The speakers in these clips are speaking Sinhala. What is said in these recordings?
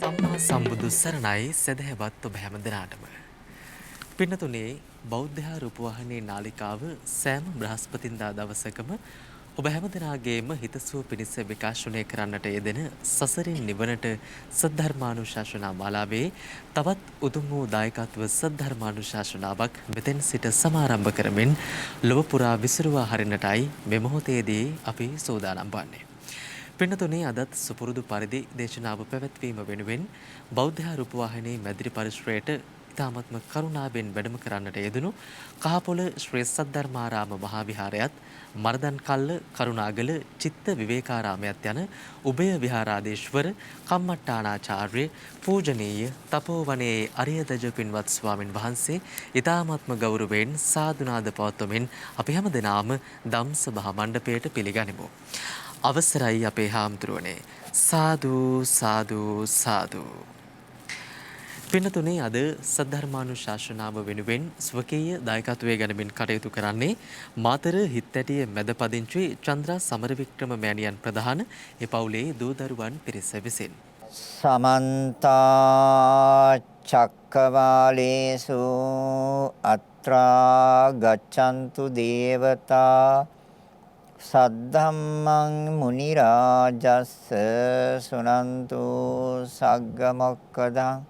සම්මා සම්බුදු සරණයි සදහැවත් ඔබ හැම දෙනාටම. පින්නතුනේ බෞද්ධ රූපවාහිනී නාලිකාව සෑම බ්‍රහස්පතින්දා දවසකම ඔබ හැම දෙනාගේම හිතසුව පිණිස විකාශනය කරන්නට යෙදෙන සසරින් නිවනට සද්ධර්මානුශාසනා මාලාවේ තවත් උතුම් වූ දායකත්ව සද්ධර්මානුශාසනාවක් මෙතෙන් සිට සමාරම්භ කරමින් ලොව පුරා විසිරුවා හරින්නටයි මේ මොහොතේදී අපි සූදානම් වන්නේ. පින්නතුනේ අදත් සුපුරුදු පරිදි දේශනාව පැවැත්වීම වෙනුවෙන් බෞද්ධ රූපවාහිනී මැදිරි පරිශ්‍රයට ඉතාමත්ම කරුණාවෙන් වැඩම කරන්නට යෙදුණු කහපොළ ශ්‍රී සද්ධර්මාරාම මහා විහාරයත් මර්දන් කල්ල කරුණාගල චිත්ත විවේකාරාමයත් යන උභය විහාරාධීශවර කම්මට්ටානාචාර්ය පූජනීය තපෝවනයේ අරියදජ පින්වත් ස්වාමින් වහන්සේ ඉතාමත්ම ගෞරවයෙන් සාදුනාද පවත්වමින් අපි හැම දෙනාම ධම්සභා මණ්ඩපයට පිළිගනිමු. අවසරයි අපේ හාමුදුරුවනේ සාදු සාදු සාදු. පින්නතුනේ අද සද්ධර්මානුශාසනාව වෙනුවෙන් ස්වකීය දායකත්වයේ ගනිමින් කටයුතු කරන්නේ මාතර හිත්තැටිය මැද පදිංචි චන්ද්‍රා සමරවික්‍රම මෑණියන් ප්‍රධාන ඒ පවුලේ දූ දරුවන් පිරිස විසින්. සමන්ත චක්කවාලේසු අත්‍රා ගච්ඡන්තු දේවතා සද්ධම්මං මුනි රාජස්ස සුනන්තු සග්ග මොක්කදං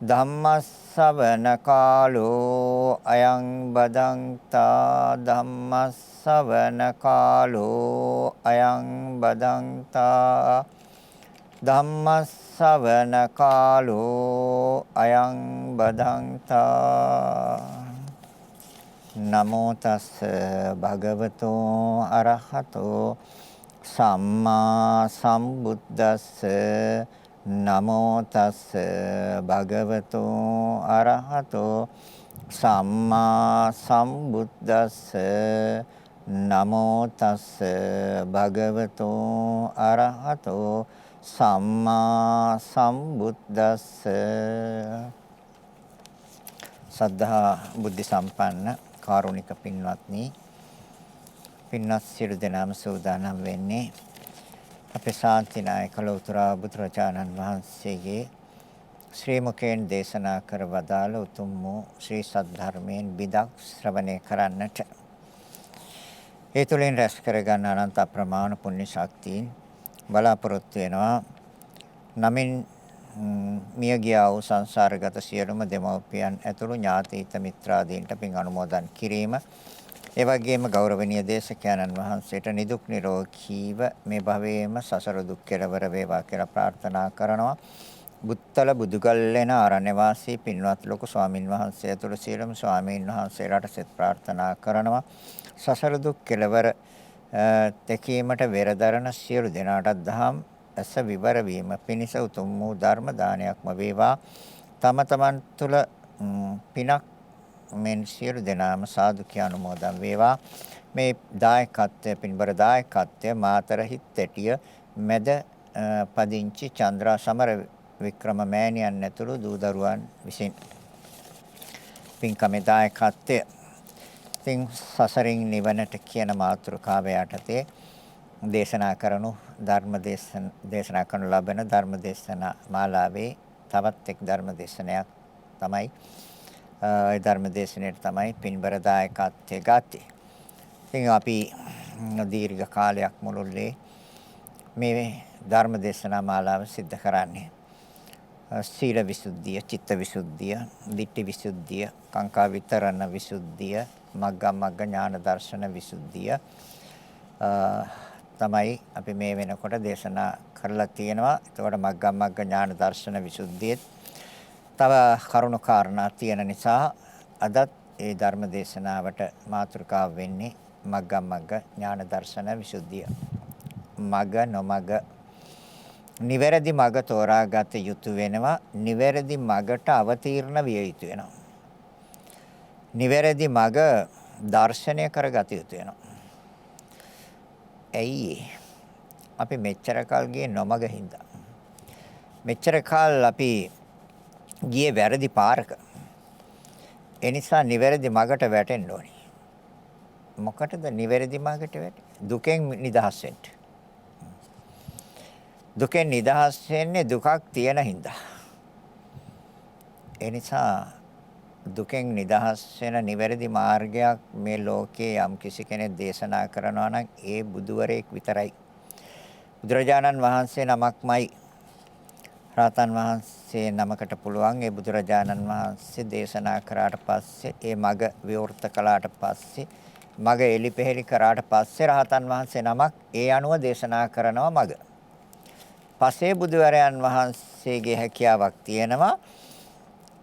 ධම්මස්සවන කාලෝ අයං බදන්තා ධම්මස්සවන කාලෝ අයං බදන්තා ධම්මස්සවන කාලෝ අයං බදන්තා නමෝ තස් භගවතෝ අරහතෝ සම්මා සම්බුද්දස්ස නමෝ තස් භගවතෝ අරහතෝ සම්මා සම්බුද්දස්ස නමෝ තස් භගවතෝ අරහතෝ සම්මා සම්බුද්දස්ස සද්ධා බුද්ධ සම්පන්න කාරුණික පින්වත්නි, පින්වත් සියලු දෙනාම සූදානම් වෙන්නේ අපේ ශාන්තිනායක ලෞතර බුදුරජාණන් වහන්සේගේ ශ්‍රී මුඛයෙන් දේශනා කර වදාළ උතුම් වූ ශ්‍රී සද්ධර්මයෙන් බිදක් ශ්‍රවණය කරන්නට. ඒ තුළින් රැස් කරගන්න අනන්ත අප්‍රමාණ පුණ්‍ය ශක්තියින් බලාපොරොත්තු වෙනවා. නමින් මියගියා වූ සංසාරගත සියලුම දෙමව්පියන් ඇතුළු ඥාතීත මිත්‍රාදීන්ට පින් අනුමෝදන් කිරීම. ඒ වගේම ගෞරවනීය දේශකයන්න් වහන්සේට නිදුක් නිරෝගීව මේ භවයේම සසර දුක් කෙලවර වේවා කියලා ප්‍රාර්ථනා කරනවා. බුත්තල බුදුගල්ලේන ආරණ්‍ය වාසී පින්වත් ලොකු ස්වාමින් වහන්සේ ඇතුළු සියලුම ස්වාමීන් වහන්සේලාට සෙත් ප්‍රාර්ථනා කරනවා. සසර දුක් කෙලවර තැකීමට වෙරදරන සියලු දෙනාට දහම් ඇස විවර වීම පිණිස උතුම් වූ ධර්ම දානයක්ම වේවා. තම තමන් තුළ පිනක් මෙන් සියලු දෙනාම සාදු කියා අනුමෝදන් වේවා. මේ දායකත්වය පින්බර දායකත්වය මාතර හිත්තැටිය මැද පදිංචි චන්ද්‍රා සමර වික්‍රම මෑණියන් ඇතුළු දූ දරුවන් විසින් පින්කමේ දායකත්වය තින් සසරින් නිවනට කියන මාතෘකාව යටතේ දේශනා කරනු දේශනා කරනු ලබන ධර්ම දේශනා මාලාවේ තවත් එක් ධර්ම දේශනයක් තමයි ඒ ධර්ම දේශනාවට තමයි පින්බර දායකත්වයේ ගත්තේ. ඉතින් අපි දීර්ඝ කාලයක් මුළුල්ලේ මේ ධර්ම දේශනා මාලාව සිද්ධ කරන්නේ. සීල විසුද්ධිය, චිත්ත විසුද්ධිය, ditthi විසුද්ධිය, කාංකා විතරණ විසුද්ධිය, මග්ගමග්ග ඥාන දර්ශන විසුද්ධිය තමයි අපි මේ වෙනකොට දේශනා කරලා තියෙනවා. එතකොට මග්ගමග්ග ඥාන දර්ශන විසුද්ධියේ තව කරුණු කාරණා තියෙන නිසා අදත් ඒ ධර්ම දේශනාවට මාතෘකාව වෙන්නේ මග්ගමග්ග ඥාන දර්ශන විසුද්ධිය. මග නොමග නිවැරදි මග තෝරාගත යුතු වෙනවා. නිවැරදි මගට අවතීර්ණ විය යුතු වෙනවා. නිවැරදි මග දර්ශනය කරගත යුතු වෙනවා. ඇයි අපි මෙච්චර කල් ගියේ නොමග හින්දා. මෙච්චර කල් අපි ගියේ වැරදි පාරක. ඒ නිසා නිවැරදි මගට වැටෙන්න ඕනේ. මොකටද නිවැරදි මගට වැටෙන්නේ? දුකෙන් නිදහස් වෙන්න. දුකෙන් නිදහස් වෙන්නේ දුකක් තියෙන හින්දා. ඒ නිසා දුකෙන් නිදහස් වෙන නිවැරදි මාර්ගයක් මේ ලෝකේ යම් කිසි කෙනෙක් දේශනා කරනවා නම් ඒ බුදුවරයෙක් විතරයි. බුදුරජාණන් වහන්සේ නමක්මයි. රාතන් වහන්සේ නමකට පුළුවන් ඒ බුදුරජාණන් වහන්සේ දේශනා කරාට පස්සේ ඒ මග විවෘත කළාට පස්සේ මග එලිපෙහෙලි කරාට පස්සේ රහතන් වහන්සේ නමක් ඒ අනුව දේශනා කරනවා මග. පසේ බුදුවරයන් වහන්සේගේ හැකියාවක් තියෙනවා.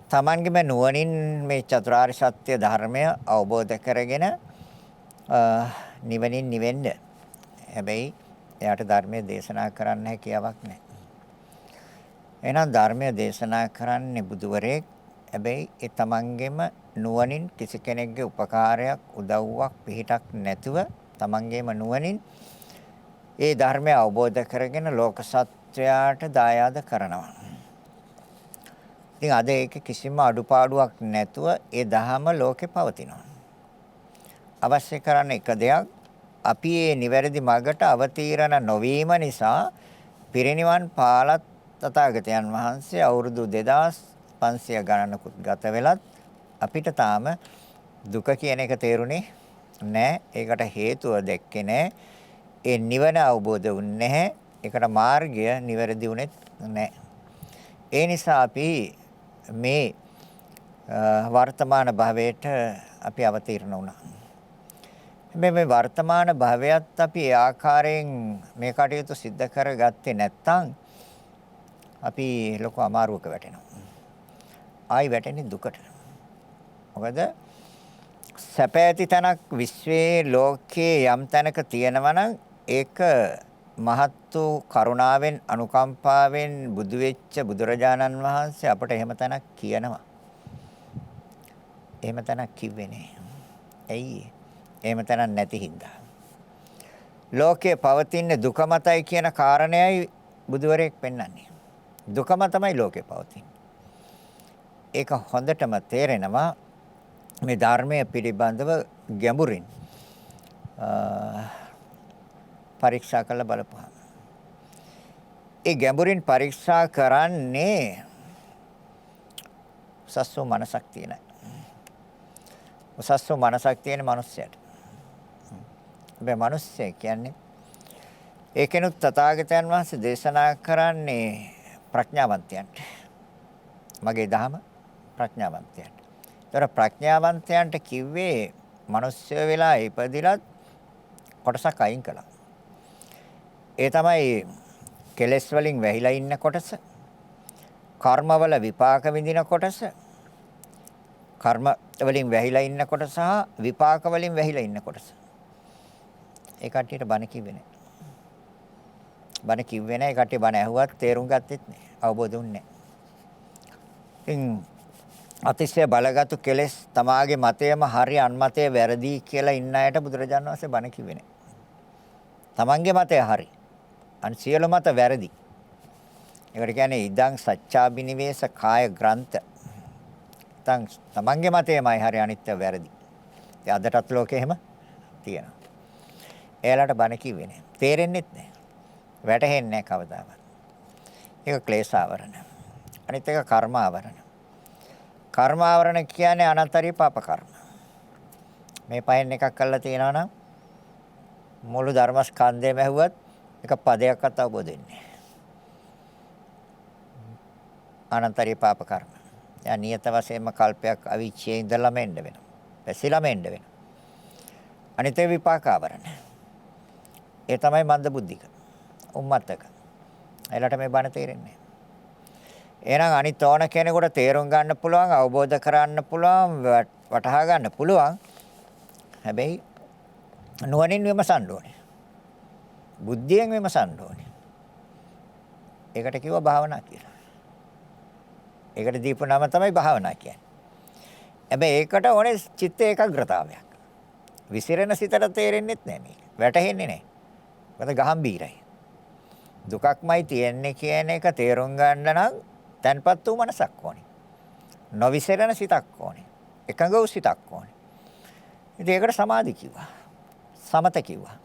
තමන්ගේම නුවණින් මේ චතුරාර්ය සත්‍ය ධර්මය අවබෝධ කරගෙන නිවනින් නිවෙන්න. හැබැයි එයාට ධර්මයේ දේශනා කරන්න හැකියාවක් නැහැ. එහෙනම් ධර්මය දේශනා කරන්නේ බුදුවරයෙක්. හැබැයි ඒ තමන්ගේම නුවණින් කිසි කෙනෙක්ගේ උපකාරයක් උදව්වක් පිහිටක් නැතුව තමන්ගේම නුවණින් ඒ ධර්මය අවබෝධ කරගෙන ලෝක සත්වයාට දායාද කරනවා. ඉතින් අද ඒක කිසිම අඩුපාඩුවක් නැතුව ඒ දහම ලෝකේ පවතිනවා. අවශ්‍ය කරන එක දෙයක් අපි මේ නිවැරදි මගට අවතීර්ණ නොවීම නිසා පිරිනිවන් පාලත් තථාගතයන් වහන්සේ අවුරුදු 2500 ගණනකුත් ගත වෙලත් අපිට තාම දුක කියන එක තේරුනේ නැහැ. ඒකට හේතුව දැක්කේ නැහැ. ඒ නිවන අවබෝධ වුනේ නැහැ. ඒකට මාර්ගය නිවැරදි වුණෙත් නැහැ. ඒ නිසා අපි මේ වර්තමාන භවයට අපි අවතීර්ණ වුණා. මේ වර්තමාන භවයත් අපි ඒ ආකාරයෙන් මේ කටයුතු සිද්ධ කරගත්තේ නැත්නම් අපි ලොකු අමාරුවක වැටෙනවා. ආයි වැටෙන්නේ දුකට. මොකද සැප ඇති තැනක් විශ්වයේ ලෝකයේ යම් තැනක තියෙනවා නම් ඒක මහත් වූ කරුණාවෙන් අනුකම්පාවෙන් බුදු වෙච්ච බුදුරජාණන් වහන්සේ අපට එහෙම තැනක් කියනවා. එහෙම තැනක් කිව්වේ නෑ. ඇයි? එහෙම තැනක් නැති හින්දා. ලෝකේ පවතින දුක මතයි කියන කාරණයයි බුදුවරයෙක් පෙන්වන්නේ. දුකම තමයි ලෝකේ පවතින්නේ. ඒක හොඳටම තේරෙනවා මේ ධර්මයේ පිළිබඳව ගැඹුරින් පරීක්ෂා කරලා බලපුවා. ඒ ගැඹුරින් පරීක්ෂා කරන්නේ උසස්ව මනසක් තියෙන. උසස්ව මනසක් තියෙන මිනිස්සයාට. මේ මිනිස්සය කියන්නේ ඒකෙනුත් තථාගතයන් වහන්සේ දේශනා කරන්නේ ප්‍රඥාවන්තයන්ට. මගේ දහම ප්‍රඥාවන්තයන්ට. ඒතර ප්‍රඥාවන්තයන්ට කිව්වේ මිනිස්සු වෙලා ඉපදිලත් කොටසක් අයින් කළා. ඒ තමයි කෙලෙස් වලින් වැහිලා ඉන්න කොටස, කර්මවල විපාක විඳින කොටස, කර්ම වලින් වැහිලා ඉන්න කොටස සහ විපාක වලින් වැහිලා ඉන්න කොටස. ඒ කට්ටියට බණ කිව්වේ නැහැ. බණ කිව්වේ නැහැ. ඒ කට්ටිය බණ ඇහුවත් තේරුම් ගත්තෙත් නැහැ. අවබෝධ වුණේ නැහැ. ඉතින් අතිශය බලගත්ු කෙලෙස් තමාගේ මතයම හරි අන්මතය වැරදි කියලා ඉන්න අයට බුදුරජාණන් වහන්සේ බණ කිව්වේ නැහැ. තමන්ගේ මතය හරි. අන් සියලු මත වැරදි. ඒකට කියන්නේ ඉදං සච්චාබිනිවේෂ කාය ග්‍රන්ථ. තමන්ගේ මතයමයි හරි අනිත්‍ය වැරදි. ඒ අදටත් ලෝකේ එහෙම තියෙනවා. එයාලට බණ කිව්වේ නැහැ. තේරෙන්නෙත් නැහැ. වැටහෙන්නේ නැහැ කවදාවත්. ඒක ක්ලේශාවරණ. අනිත් එක කර්මාවරණ. කර්මාවරණ කියන්නේ අනන්තරී පාප කර්ම. මේ පහෙන් එකක් කරලා තියෙනවා නම් මුළු ධර්මස්කන්ධයම ඇහුවත් එක පදයක්වත් අවබෝධ වෙන්නේ නැහැ. අනන්තරී පාප කර්ම. යා නියත වශයෙන්ම කල්පයක් අවිච්ඡේ ඉඳලාම එන්න වෙනවා. පැසිලාම එන්න වෙනවා. අනිත් ඒ විපාකාවරණ. ඒ තමයි මන්ද බුද්ධික. උම්මත්තක. එලට මේ බණ තේරෙන්නේ. එහෙනම් අනිත් ඕන කෙනෙකුට තේරුම් ගන්න පුළුවන්, අවබෝධ කරගන්න පුළුවන්, වටහා ගන්න පුළුවන්. හැබැයි නුවණින් විමසන්න ඕනේ. බුද්ධියෙන් විමසන්න ඕනේ. ඒකට කිව්වා භාවනා කියලා. ඒකට දීපු නම තමයි භාවනා කියන්නේ. හැබැයි ඒකට ඕනේ චිත්ත ඒකාග්‍රතාවයක්. විසිරෙන සිතට තේරෙන්නෙත් නැහැ මේක. වැටහෙන්නේ නැහැ. මොකද ගහම්බීරයි. දුකක්මයි තියෙන්නේ කියන එක තේරුම් ගන්න නම් තන්පත් වූ මනසක් ඕනේ. නොවිසිරෙන සිතක් ඕනේ. එකඟ වූ සිතක් ඕනේ. ඉතින් ඒකට සමාධි කිව්වා. සමත කිව්වා.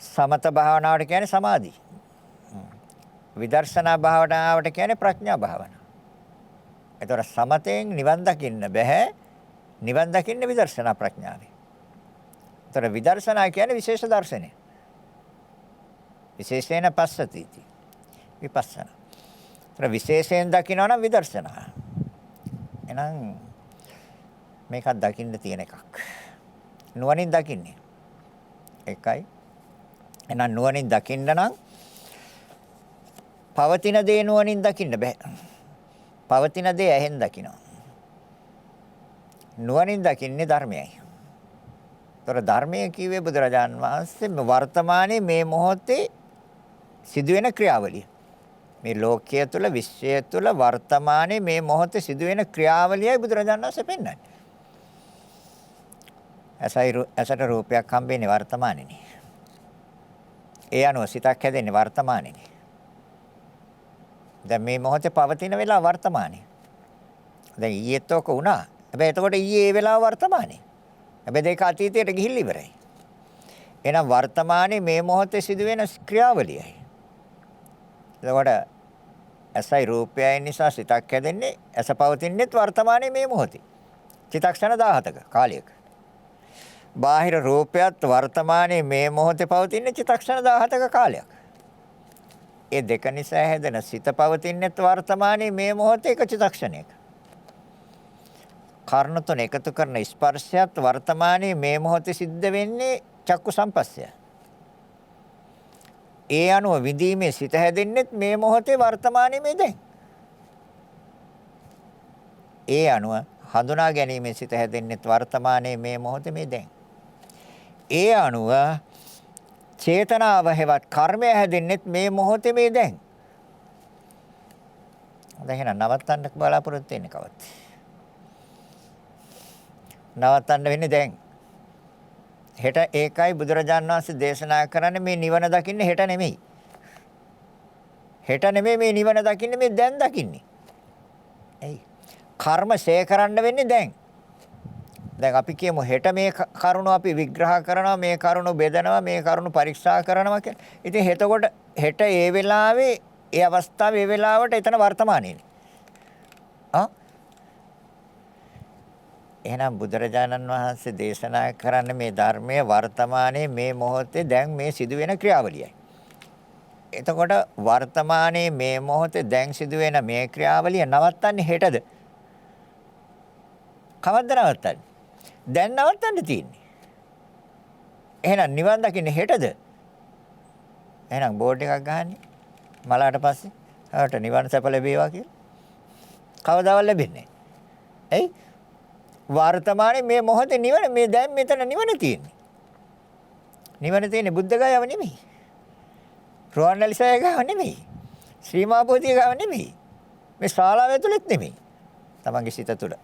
සමත භාවනාවට කියන්නේ සමාධි. විදර්ශනා භාවනාවට කියන්නේ ප්‍රඥා භාවනාව. ඒතර සමතෙන් නිවන් දකින්න බෑ. නිවන් දකින්නේ විදර්ශනා ප්‍රඥාවෙන්. ඒතර විදර්ශනා කියන්නේ විශේෂ දර්ශනය. විශේෂයෙන් පස්සතිති. විපස්සනා. ඒතර විශේෂයෙන් දකිනවා නම් විදර්ශනා. එහෙනම් මේකක් දකින්න තියෙන එකක්. නුවණින් දකින්නේ. එකයි. එහෙනම් නුවණින් දකින්න නම් පවතින දේ නුවණින් දකින්න බෑ. පවතින දේ ඇහෙන් දකිනවා. නුවණින් දකින්නේ ධර්මයයි. ඒතර ධර්මය කිව්වේ බුදුරජාන් වහන්සේ වර්තමානයේ මේ මොහොතේ සිදුවෙන ක්‍රියාවලිය. මේ ලෝකයේ තුල විශ්වය තුල වර්තමානයේ මේ මොහොතේ සිදුවෙන ක්‍රියාවලියයි බුදුරජාන් වහන්සේ පෙන්වන්නේ. ඇසට රූපයක් හම්බෙන්නේ වර්තමානයේනේ. ඒ අනුව සිතක් හැදෙන්නේ වර්තමානයේනේ. දැන් මේ මොහොතේ පවතින වෙලාව වර්තමානයේ. දැන් ඊයේත් ඔක වුණා. හැබැයි එතකොට ඊයේ ඒ වෙලාව වර්තමානයේ. හැබැයි ඒක අතීතයට ගිහිල්ලා ඉවරයි. එහෙනම් වර්තමානයේ මේ මොහොතේ සිදුවෙන ක්‍රියාවලියයි. එතකොට ඇසයි රූපයයි නිසා සිතක් හැදෙන්නේ ඇස පවතින්නේත් වර්තමානයේ මේ මොහොතේ. චිත්තක්ෂණ 17ක කාලයක. බාහිර රූපයත් වර්තමානයේ මේ මොහොතේ පවතින්නේ චිත්තක්ෂණ 17ක කාලයක්. ඒ දෙක නිසා හැදෙන සිත පවතින්නේත් වර්තමානයේ මේ මොහොතේ එක චිත්තක්ෂණයක. කර්ණ තුන එකතු කරන ස්පර්ශයත් වර්තමානයේ මේ මොහොතේ සිද්ධ වෙන්නේ චක්කු සම්පස්සය. ඒ අනුව විඳීමේ සිත හැදෙන්නෙත් මේ මොහොතේ වර්තමානයේ මේ දැන්. ඒ අනුව හඳුනා ගැනීමේ සිත හැදෙන්නෙත් වර්තමානයේ මේ මොහොතේ මේ දැන්. ඒ අනුව චේතනාව හැවත් කර්මය හැදෙන්නෙත් මේ මොහොතේ මේ දැන්. දැන් එහෙනම් නවත්තන්න බලාපොරොත්තු වෙන්නේ කවද්ද? නවත්තන්න වෙන්නේ දැන්. හෙට ඒකයි බුදුරජාණන් වහන්සේ දේශනා කරන්නේ මේ නිවන දකින්නේ හෙට නෙමෙයි. හෙට නෙමෙයි මේ නිවන දකින්නේ මේ දැන් දකින්නේ. එයි. කර්ම ශේ කරන්න වෙන්නේ දැන්. දැන් අපි කියමු හෙට මේ කරුණ අපි විග්‍රහ කරනවා මේ කරුණ බෙදනවා මේ කරුණ පරීක්ෂා කරනවා කියලා. ඉතින් හෙට ඒ වෙලාවේ ඒ අවස්ථාවේ ඒ වෙලාවට එතන වර්තමානයේනේ. එහෙනම් බුදුරජාණන් වහන්සේ දේශනා කරන්නේ මේ ධර්මයේ වර්තමානයේ මේ මොහොතේ දැන් මේ සිදුවෙන ක්‍රියාවලියයි. එතකොට වර්තමානයේ මේ මොහොතේ දැන් සිදුවෙන මේ ක්‍රියාවලිය නවත්තන්නේ හෙටද? කවද්ද නවත්තන්නේ? දැන් නවත්තන්න තියෙන්නේ. එහෙනම් නිවන් දකින්නේ හෙටද? එහෙනම් බෝඩ් එකක් ගහන්නේ මලාට පස්සේ හරට නිවන් සැප ලැබේවා කියලා. කවදාවත් ලැබෙන්නේ නැහැ. එයි වර්තමානයේ මේ මොහොතේ නිවන මේ දැන් මෙතන නිවන තියෙන්නේ. නිවන තියෙන්නේ බුද්ධ ගායව නෙමෙයි. රුවන්වැලිසෑය ගාව නෙමෙයි. ශ්‍රී මහා බෝධිය ගාව නෙමෙයි. මේ ශාලාව ඇතුළෙත් නෙමෙයි. තමන්ගේ සිත තුළ.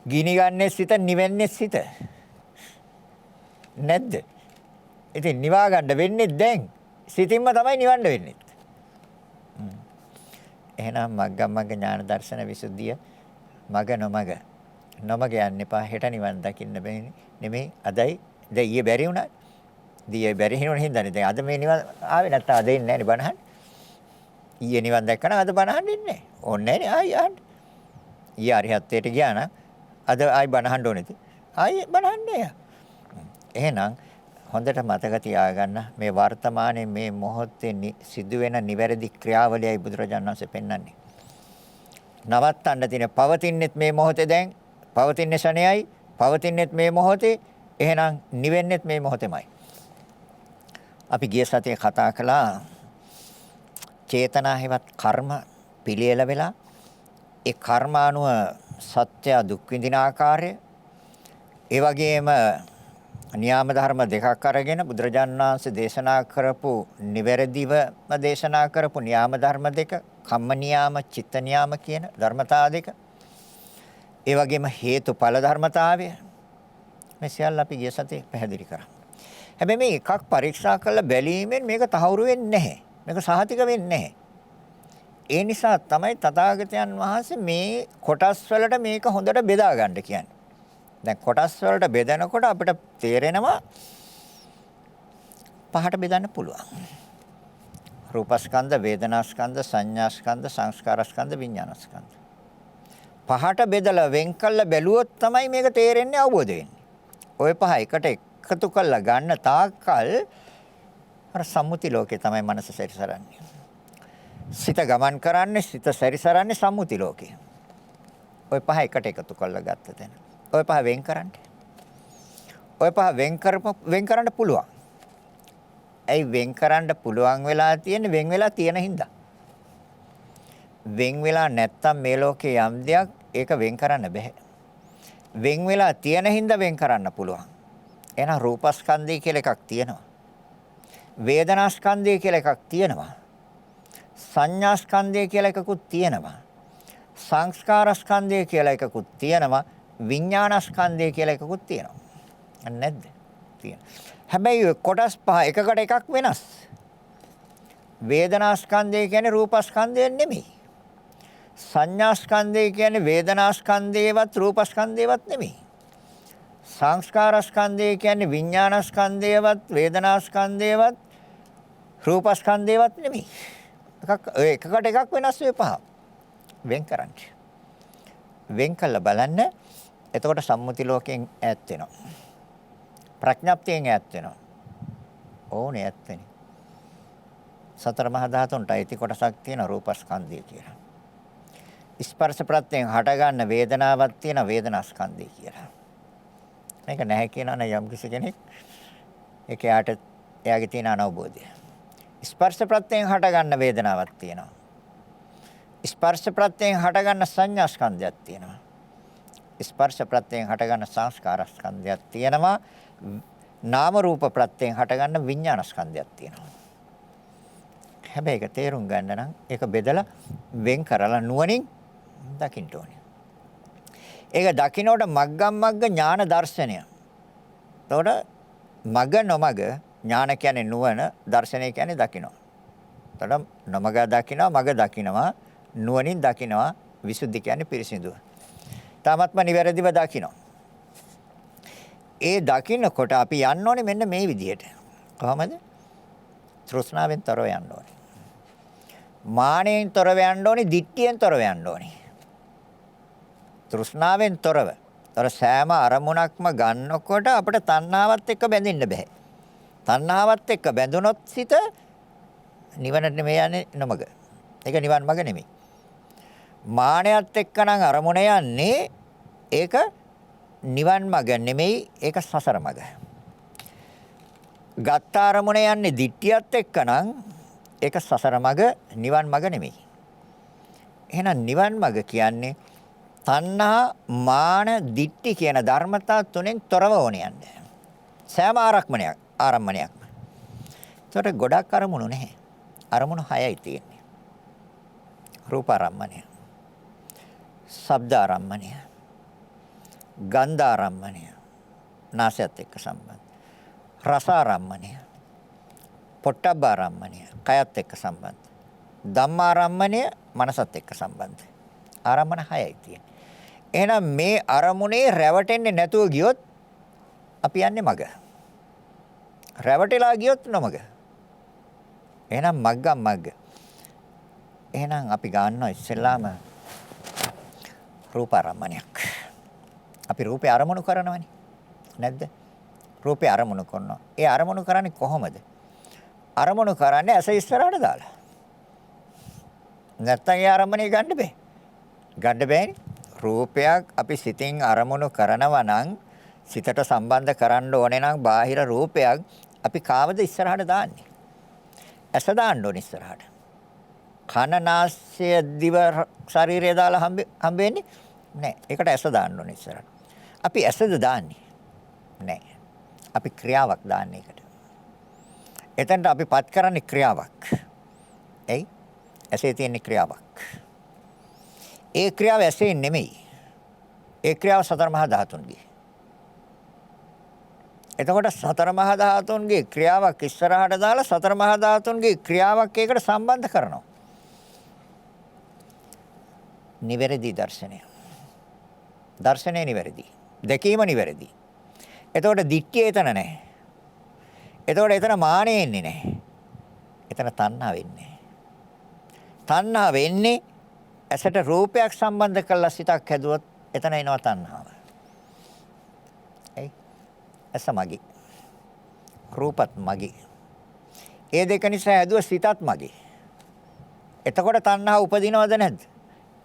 ගිනි ගන්නේ සිත නිවෙන්නේ සිත. නැද්ද? ඉතින් නිවා ගන්න වෙන්නේ දැන්. සිතින්ම තමයි නිවන්න වෙන්නේ. එහෙනම් මග්ගමග්ග ඥාන දර්ශන විසුද්ධිය මග නොමග යන්න එපා. හෙට නිවන් දකින්න බෑනේ. නෙමෙයි අදයි දැන් ඊයේ බැරි වුණා. ඊයේ බැරි හිනුන හින්දානේ දැන් අද මේ නිවන් ආවේ නැත්නම් අද ඉන්නේ නැහැ නේ බණහන්. ඊයේ නිවන් දැක්කම අද බණහන් ඉන්නේ නැහැ. ඕනේ නැහැ නේ ආයි අහන්න. ඊයේ අරිහත්ත්වයට ගියා නම් අද ආයි බණහන් ඕනේද? ආයි බණහන් නෑ. එහෙනම් හොඳට මතක තියාගන්න මේ වර්තමානයේ මේ මොහොතේ සිදුවෙන නිවැරදි ක්‍රියාවලියයි බුදුරජාණන් වහන්සේ පෙන්වන්නේ. නවත්තන්න තියෙන පවතින්නෙත් මේ මොහොතේ දැන් පවතින්නේ ශණයයි පවතින්නෙත් මේ මොහොතේ එහෙනම් නිවෙන්නෙත් මේ මොහොතේමයි. අපි ගිය සතියේ කතා කළා චේතනා හේවත් කර්ම පිළියෙල වෙලා ඒ කර්ම අනුව සත්‍ය දුක් විඳින ආකාරය ඒ වගේම නියාම ධර්ම දෙකක් අරගෙන බුදුරජාණන් වහන්සේ දේශනා කරපු නිවැරදිවම දේශනා කරපු නියාම ධර්ම දෙක කම්ම නියාම චිත්ත නියාම කියන ධර්මතා දෙක ඒ වගේම හේතුඵල ධර්මතාවය මේ සියල්ල අපි ගිය සතියේ පැහැදිලි කරා. හැබැයි මේ එකක් පරීක්ෂා කරලා බැලීමෙන් මේක තහවුරු වෙන්නේ නැහැ. මේක සහතික වෙන්නේ නැහැ. ඒ නිසා තමයි තථාගතයන් වහන්සේ මේ කොටස් වලට මේක හොඳට බෙදා ගන්න කියන්නේ. දැන් කොටස් වලට බෙදනකොට අපිට තේරෙනවා පහට බෙදන්න පුළුවන්. රූපස්කන්ධ, වේදනාස්කන්ධ, සංඥාස්කන්ධ, සංස්කාරස්කන්ධ, විඥානස්කන්ධ. පහට බෙදලා වෙන් කළ බැලුවොත් තමයි මේක තේරෙන්නේ, අවබෝධ වෙන්නේ. ওই පහ එකට එකතු කරලා ගන්න තාක්කල් අර සම්මුති ලෝකේ තමයි මනස සැරිසරන්නේ. සිත ගමන් කරන්නේ, සිත සැරිසරන්නේ සම්මුති ලෝකේ. ওই පහ එකට එකතු කරලා ගත්ත තැන. ওই පහ වෙන් කරන්න. ওই පහ වෙන් කරන්න පුළුවන්. ඇයි වෙන් කරන්න පුළුවන් වෙලා තියෙන්නේ? වෙන් වෙලා තියෙන හින්දා. වෙන් වෙලා නැත්තම් මේ ලෝකේ යම් දෙයක් ඒක වෙන් කරන්න බෑ. වෙන් වෙලා තියෙන හින්දා වෙන් කරන්න පුළුවන්. එහෙනම් රූපස්කන්ධය කියලා එකක් තියෙනවා. වේදනාස්කන්ධය කියලා එකක් තියෙනවා. සංඥාස්කන්ධය කියලා එකකුත් තියෙනවා. සංස්කාරස්කන්ධය කියලා එකකුත් තියෙනවා. විඥානස්කන්ධය කියලා එකකුත් තියෙනවා. නැද්ද? තියෙනවා. හැබැයි කොටස් පහ එකකට එකක් වෙනස්. වේදනාස්කන්ධය කියන්නේ රූපස්කන්ධය නෙමෙයි. සංඥාස්කන්ධය කියන්නේ වේදනාස්කන්ධයවත් රූපස්කන්ධයවත් නෙමෙයි. සංස්කාරස්කන්ධය කියන්නේ විඥානස්කන්ධයවත් වේදනාස්කන්ධයවත් රූපස්කන්ධයවත් නෙමෙයි. එකකට එකක් වෙනස් වේ පහ. වෙන් කරන්න. වෙන් කළ බලන්න. එතකොට සම්මුති ලෝකයෙන් ඈත් වෙනවා. ප්‍රඥාප්තියෙන් ඈත් වෙනවා. ඕනේ ඈත් වෙන්නේ. සතර මහා ධාතුන්ට අයිති කොටසක් තියෙන රූපස්කන්ධය කියලා. ස්පර්ශ ප්‍රත්‍යයෙන් හටගන්න වේදනාවක් තියෙන වේදනාස්කන්ධය කියලා. මේක නැහැ කියනවා නම් යම් කිසි කෙනෙක් ඒක එයාගේ තියෙන අනවබෝධය. ස්පර්ශ ප්‍රත්‍යයෙන් හටගන්න වේදනාවක් තියෙනවා. ස්පර්ශ ප්‍රත්‍යයෙන් හටගන්න සංඥා ස්කන්ධයක් තියෙනවා. ස්පර්ශ ප්‍රත්‍යයෙන් හටගන්න සංස්කාර ස්කන්ධයක් තියෙනවා. නාම රූප ප්‍රත්‍යයෙන් හටගන්න විඥාන ස්කන්ධයක් තියෙනවා. හැබැයි ඒක තේරුම් ගන්න නම් ඒක බෙදලා වෙන් කරලා නුවණින් දකින්න ඕනේ. ඒක දකින්නට මග්ගම් මග්ග ඥාන දර්ශනය. එතකොට මග නොමග ඥාන කියන්නේ නුවණ, දර්ශනය කියන්නේ දකින්න. එතකොට නොමග දකින්නවා, මග දකින්නවා, නුවණින් දකින්නවා, විසුද්ධි කියන්නේ පිරිසිදුව. තාමත්ම නිවැරදිව දකින්න. ඒ දකින්නකොට අපි යන්න ඕනේ මෙන්න මේ විදිහට. කොහමද? තෘෂ්ණාවෙන් තොරව යන්න ඕනේ. මානෙන් තොරව යන්න ඕනේ, දිට්ඨියෙන් තොරව යන්න ඕනේ. තෘෂ්ණාවෙන් තොරව. තොර සෑම අරමුණක්ම ගන්නකොට අපිට තණ්හාවත් එක්ක බැඳෙන්න බෑ. තණ්හාවත් එක්ක බැඳුනොත් සිත නිවනට නෙමෙයි යන්නේ නොමග. ඒක නිවන් මග නෙමෙයි. මානයත් එක්ක නම් අරමුණ යන්නේ ඒක නිවන් මග නෙමෙයි, ඒක සසර මග. ගත්ත අරමුණ යන්නේ දිට්ඨියත් එක්ක නම් ඒක සසර මග, නිවන් මග නෙමෙයි. එහෙනම් නිවන් මග කියන්නේ තණ්හා, මාන, දිට්ඨි කියන ධර්මතා තුනෙන් තොරව ඕනේ යන්නේ. සෑම ආරම්මණයක්ම. ඒකට ගොඩක් අරමුණු නැහැ. අරමුණු 6යි තියෙන්නේ. රූප ආරම්මණය, ශබ්ද ආරම්මණය, ගන්ධ ආරම්මණය, නාසයත් එක්ක සම්බන්ධ. රස ආරම්මණය, පොට්ටබ්බ ආරම්මණය, කයත් එක්ක සම්බන්ධ. ධම්ම ආරම්මණය, මනසත් එක්ක සම්බන්ධ. ආරම්මන 6යි තියෙන්නේ. එහෙනම් මේ අරමුණේ රැවටෙන්නේ නැතුව ගියොත් අපි යන්නේ මග. රැවටිලා ගියොත් නොමග. එහෙනම් මග්ගම් මග්ග. එහෙනම් අපි ගන්නවා ඉස්සෙල්ලාම රූප ආරම්මණයක්. අපි රූපේ අරමුණු කරනවනේ. නැද්ද? රූපේ අරමුණු කරනවා. ඒ අරමුණු කරන්නේ කොහොමද? අරමුණු කරන්නේ ඇස ඉස්සරහට දාලා. නැත්තම් ඒ අරමුණේ ගන්න බෑ. ගන්න බෑනේ. රූපයක් අපි සිතින් අරමුණු කරනවා නම් සිතට සම්බන්ධ කරන්න ඕනේ නම් බාහිර රූපයක් අපි කාවද ඉස්සරහට දාන්නේ? ඇස දාන්න ඕනේ ඉස්සරහට. කන, නාසය, දිව, ශරීරය දාලා හම්බෙන්නේ නැහැ. ඒකට ඇස දාන්න ඕනේ ඉස්සරහට. අපි ඇසද දාන්නේ? නැහැ. අපි ක්‍රියාවක් දාන්නේ ඒකට. එතනට අපි පත් කරන්නේ ක්‍රියාවක්. එයි ඇසේ තියෙන ක්‍රියාවක්. ඒ ක්‍රියාව ඇසේ නෙමෙයි. ඒ ක්‍රියාව සතර මහා ධාතුන්ගේ. එතකොට සතර මහා ධාතුන්ගේ ක්‍රියාවක් ඉස්සරහට දාලා සතර මහා ධාතුන්ගේ ක්‍රියාවක් ඒකට සම්බන්ධ කරනවා. නිවැරදි දර්ශනය. දර්ශනය නිවැරදි. දැකීම නිවැරදි. එතකොට දිට්ඨිය එතන නැහැ. එතකොට එතන මානෙ එන්නේ නැහැ. එතන තණ්හා වෙන්නේ. තණ්හා වෙන්නේ ඇසට රූපයක් සම්බන්ධ කරලා සිතක් හැදුවොත් එතන එනවා තණ්හාව. ඇස මගේ. රූපත් මගේ. ඒ දෙක නිසා හැදුව සිතත් මගේ. එතකොට තණ්හා උපදිනවද නැද්ද?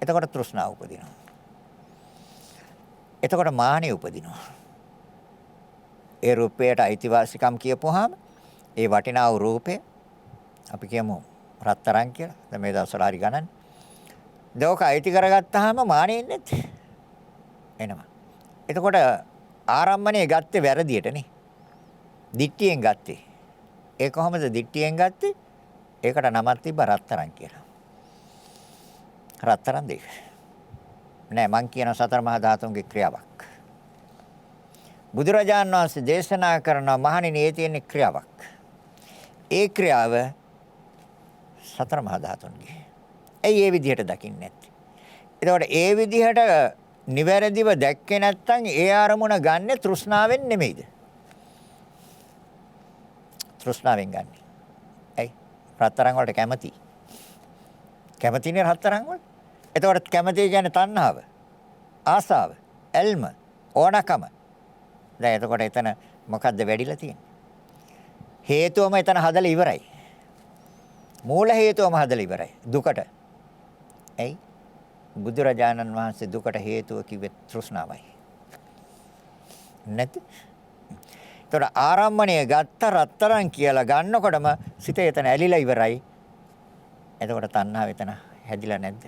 එතකොට තෘෂ්ණාව උපදිනවා. එතකොට මානෙ උපදිනවා. ඒ රූපයට අයිතිවාසිකම් කියපුවාම ඒ වටිනා වූ රූපය අපි කියමු රත්තරන් කියලා. දැන් මේ දවස්වල හරි ගණන්. දෝක අයිති කරගත්තාම මානෙ ඉන්නේ එනවා. එතකොට ආරම්භණය ගත්තේ වැරදියටනේ. දිට්ඨියෙන් ගත්තේ. ඒ කොහොමද දිට්ඨියෙන් ගත්තේ? ඒකට නමක් තිබ්බ රත්තරන් කියලා. රත්තරන් දෙක. නෑ මං කියන සතර මහා ධාතුන්ගේ ක්‍රියාවක්. බුදුරජාණන් වහන්සේ දේශනා කරන මහණෙනි ඒ තියෙන ක්‍රියාවක්. ඒ ක්‍රියාව සතර මහා ධාතුන්ගේ. ඇයි ඒ විදිහට දකින්නේ නැත්තේ? එතකොට ඒ විදිහට නිවැරදිව දැක්කේ නැත්නම් ඒ අරමුණ ගන්නෙ තෘෂ්ණාවෙන් නෙමෙයිද? තෘෂ්ණාවෙන් ගන්නෙ. ඇයි? රත්තරන් වලට කැමති. කැමතිනේ රත්තරන් වල. එතකොට කැමති කියන්නේ තණ්හාව, ආසාව, ඇල්ම, ඕනකම. දැන් එතකොට එතන මොකද්ද වැඩිලා තියෙන්නේ? හේතුවම එතන හදලා ඉවරයි. මූල හේතුවම හදලා ඉවරයි. දුකට. ඇයි? බුදුරජාණන් වහන්සේ දුකට හේතුව කිව්වේ තෘෂ්ණාවයි. නැත්? ඒතර ආරම්මණය ගත්ත රත්තරන් කියලා ගන්නකොටම සිත එතන ඇලිලා ඉවරයි. එතකොට තණ්හාව එතන හැදිලා නැද්ද?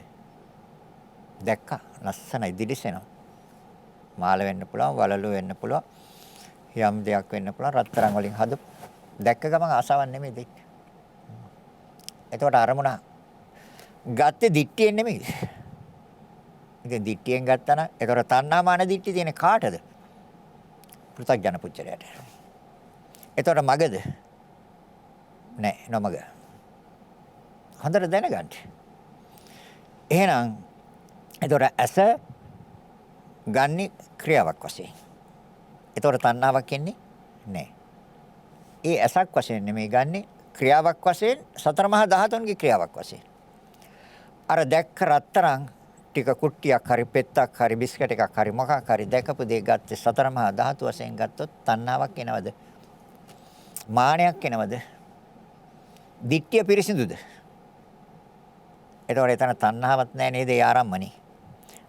දැක්කා. ලස්සනයි දිලිසෙනවා. මාල වෙන්න පුළුවන්, වලලු වෙන්න පුළුවන්. යම් දෙයක් වෙන්න පුළුවන්. රත්තරන් වලින් හදපු. දැක්ක ගමන් ආසාවක් නෙමෙයි දෙක්. එතකොට අරමුණ ගත්තේ දිට්ඨියෙන් නෙමෙයි. ඉතින් දිට්ඨියෙන් ගත්තා නම් ඒතර තණ්හා මාන දිට්ඨිය තියෙන කාටද? පෘථග්ජන පුච්චරයට. ඒතර මගද? නෑ නොමග. හොඳට දැනගන්න. එහෙනම් ඒතර ඇස ගන්නේ ක්‍රියාවක් වශයෙන්. ඒතර තණ්හාවක් එන්නේ නෑ. ඒ ඇසක් වශයෙන් නෙමෙයි ගන්නේ ක්‍රියාවක් වශයෙන් සතර මහා ධාතුන්ගේ ක්‍රියාවක් වශයෙන්. අර දැක්ක රත්තරන් ටික කුට්ටියක් හරි පෙත්තක් හරි බිස්කට් එකක් හරි මොකක් හරි දැකපු දේ ගත්තේ සතර මහා ධාතු වශයෙන් ගත්තොත් තණ්හාවක් එනවද? මානයක් එනවද? දිට්ඨිය පිරිසිදුද? එතකොට එතන තණ්හාවක් නැහැ නේද? ඒ ආරම්මනේ.